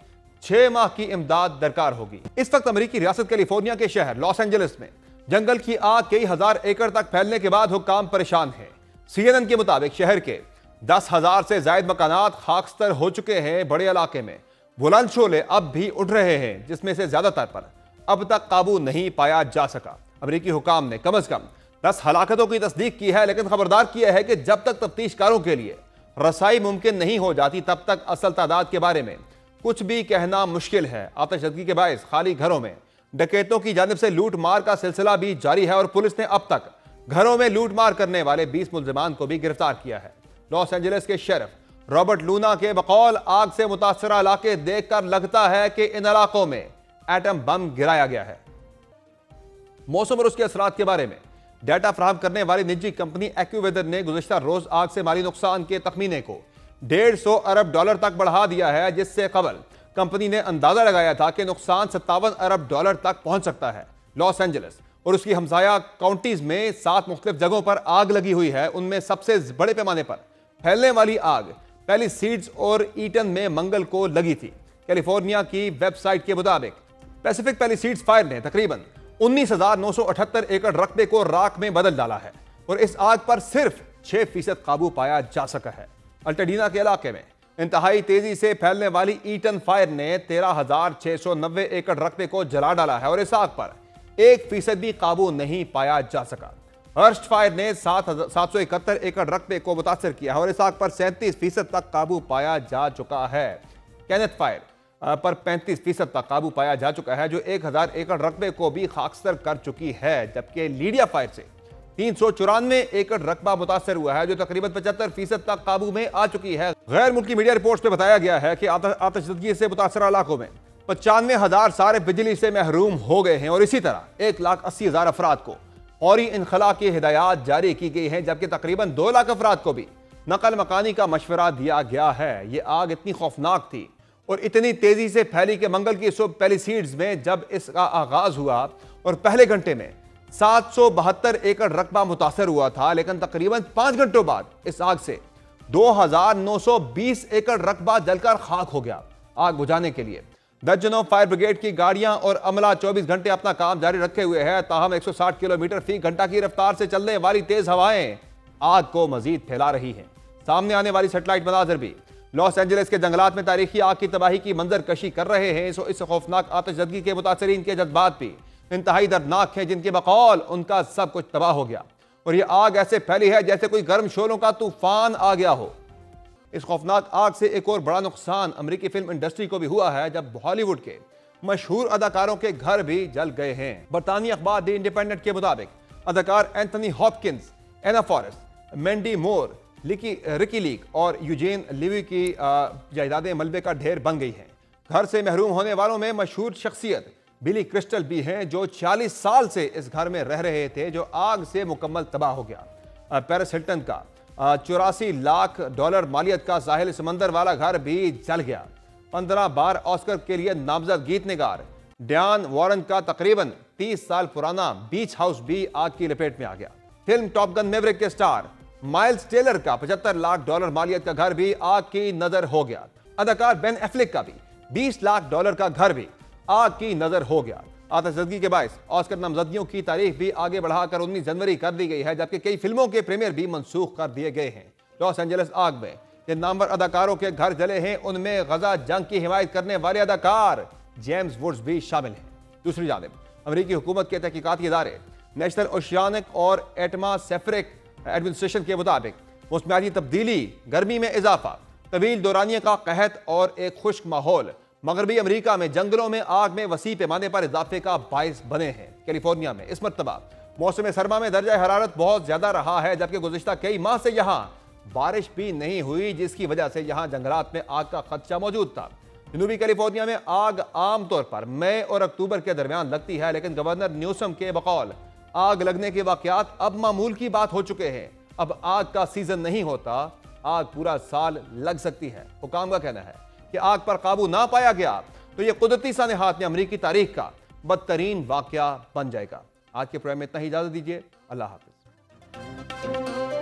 6 माह की इमदाद दरकार होगी। इस वक्त अमेरिकी रियासत कैलिफोर्निया के शहर लॉस एंजलिस में जंगल की आग कई हजार एकड़ तक फैलने के बाद हुक्काम परेशान है। CNN के मुताबिक शहर के 10,000 से ज्यादा मकानात खाकस्तर हो चुके हैं। बड़े इलाके में बुलंद शोले अब भी उठ रहे हैं, जिसमें से ज्यादातर पर अब तक काबू नहीं पाया जा सका। अमेरिकी हुकाम ने कम से कम 10 हलाकतों की तस्दीक की है, लेकिन खबरदार किया है कि जब तक तफ्तीशकारों के लिए रसाई मुमकिन नहीं हो जाती तब तक असल तादाद के बारे में कुछ भी कहना मुश्किल है। आतिशबाजी के बायस खाली घरों में डकैतों की जानिब से लूट मार का सिलसिला भी जारी है और पुलिस ने अब तक घरों में लूट मार करने वाले 20 मुल्जिमान को भी गिरफ्तार किया है। लॉस एंजलिस के शेरिफ रॉबर्ट लूना के बकौल आग से मुतासरा इलाके देखकर लगता है कि इन इलाकों में एटम बम गिराया गया है। मौसम और उसके असरात के बारे में डाटा फराहम करने वाली निजी कंपनी एक्यूवेदर ने गुज़िश्ता रोज आग से माली नुकसान के तखमीने को 150 अरब डॉलर तक बढ़ा दिया है, जिससे कबल कंपनी ने अंदाजा लगाया था कि नुकसान 57 अरब डॉलर तक पहुंच सकता है। लॉस एंजलिस और उसकी हमसाया काउंटीज में 7 मुख्तलिफ जगहों पर आग लगी हुई है। उनमें सबसे बड़े पैमाने पर फैलने वाली आग पैलिसीड्स और ईटन में मंगल को लगी थी। कैलिफोर्निया की वेबसाइट के मुताबिक पैसिफिक पैलिसीड्स फायर ने तकरीबन 19,978 एकड़ रकबे को राख में बदल डाला है और इस आग पर सिर्फ 6% काबू पाया जा सका है। अल्टाडीना के इलाके में इंतहाई तेजी से फैलने वाली ईटन फायर ने 13,690 एकड़ रकबे को जला डाला है और इस आग पर 1% भी काबू नहीं पाया जा सका। हर्स्ट फायर ने 771 एकड़ रकबे को मुतासर किया है और इस आग पर 37% तक काबू पाया जा चुका है। कैनेथ फायर पर 35% तक काबू पाया जा चुका है, जो 1,000 एकड़ रकबे को भी खाकस्तर कर चुकी है। जबकि लीडिया फायर से 394 एकड़ रकबा मुतासर हुआ है, जो तकरीबन 75% तक काबू में आ चुकी है। गैर मुल्की मीडिया रिपोर्ट्स में बताया गया है कि आतिशबाजी से मुतासर इलाकों में 95,000 सारे बिजली से महरूम हो गए हैं और इसी तरह 1,80,000 अफराद को फौरी इनखला की हिदायत जारी की गई है, जबकि तकरीबन 2 लाख अफराद को भी नकल मकानी का मशवरा दिया गया है। ये आग इतनी खौफनाक थी और इतनी तेजी से फैली कि मंगल की सुबह पैलिसीड्स में जब इसका आगाज हुआ और पहले घंटे में 772 एकड़ रकबा मुतासर हुआ था, लेकिन तकरीबन 5 घंटों बाद इस आग से 2,920 एकड़ रकबा जलकर खाक हो गया। आग बुझाने के लिए दर्जनों फायर ब्रिगेड की गाड़ियां और अमला 24 घंटे अपना काम जारी रखे हुए है। ताहम 160 किलोमीटर फी घंटा की रफ्तार से चलने वाली तेज हवाएं आग को मजीद फैला रही हैं। सामने आने वाली सैटेलाइट मनाजर भी लॉस एंजलिस के जंगलात में तारीखी आग की तबाही की मंजर कशी कर रहे हैं। इस खौफनाक आतिशबाजी के मुतासरीन के जज्बात भी इंतहाई दर्दनाक हैं, जिनके बकौल उनका सब कुछ तबाह हो गया और यह आग ऐसे फैली है जैसे कोई गर्म शोलों का तूफान आ गया हो। इस खौफनाक आग से एक और बड़ा नुकसान अमेरिकी फिल्म इंडस्ट्री को भी हुआ है, जब हॉलीवुड के मशहूर अदाकारों के घर भी जल गए हैं। बरतानी अखबार द इंडिपेंडेंट के मुताबिक अदाकार एंथनी हॉपकिंस, एना फॉरेस्ट, मैंडी मोर, रिकी लीक और यूजेन लिवी की जायदादें मलबे का ढेर बन गई हैं। घर से महरूम होने वालों में मशहूर शख्सियत बिली क्रिस्टल भी हैं, जो 40 साल से इस घर में रह रहे थे, जो आग से मुकम्मल तबाह हो गया। पेरिस हिल्टन का 84 लाख डॉलर मालियत का साहिल समंदर वाला घर भी जल गया। 15 बार ऑस्कर के लिए नामजद गीत निगार डैन वॉरेन का तकरीबन 30 साल पुराना बीच हाउस भी आग की लपेट में आ गया। फिल्म टॉप गन मैवरिक के स्टार माइल्स टेलर का 75 लाख डॉलर मालियत का घर भी आग की नजर हो गया। अदाकार बेन एफ्लेक का भी 20 लाख डॉलर का घर भी आग की नजर हो गया। आतिशबाजी के बायस ऑस्कर नामजदगियों की तारीख भी आगे बढ़ाकर 19 जनवरी कर दी गई है, जबकि कई फिल्मों के प्रीमियर भी मंसूख कर दिए गए हैं। लॉस एंजलिस आग में जिन नामवर अदाकारों के घर जले हैं, उनमें गजा जंग की हिमायत करने वाले अदाकार जेम्स वुड्स भी शामिल हैं। दूसरी जानिब अमेरिकी हुकूमत के तहकीकाती इदारे नेशनल ओशियानिक और एटमॉस्फेरिक एडमिनिस्ट्रेशन के मुताबिक मौसमियाती तब्दीली, गर्मी में इजाफा, तवील दौरानिया का कहत और एक खुश्क माहौल मगरबी अमेरिका में जंगलों में आग में वसी पैमाने पर इजाफे का बायस बने हैं। कैलिफोर्निया में इस मरतबा मौसम सरमा में दर्जा हरारत बहुत ज्यादा रहा है, जबकि गुज़िश्ता कई माह से यहाँ बारिश भी नहीं हुई, जिसकी वजह से यहाँ जंगलात में आग का खदशा मौजूद था। जनूबी कैलिफोर्निया में आग आमतौर पर मई और अक्टूबर के दरमियान लगती है, लेकिन गवर्नर न्यूसम के बकौल आग लगने के वाकयात अब मामूल की बात हो चुके हैं। अब आग का सीजन नहीं होता, आग पूरा साल लग सकती है। हुकाम का कहना है कि आग पर काबू ना पाया गया तो यह कुदरती सानेहात में अमरीकी तारीख का बदतरीन वाकया बन जाएगा। आज के प्रोग्राम में इतना ही, इजाजत दीजिए। अल्लाह हाफिज।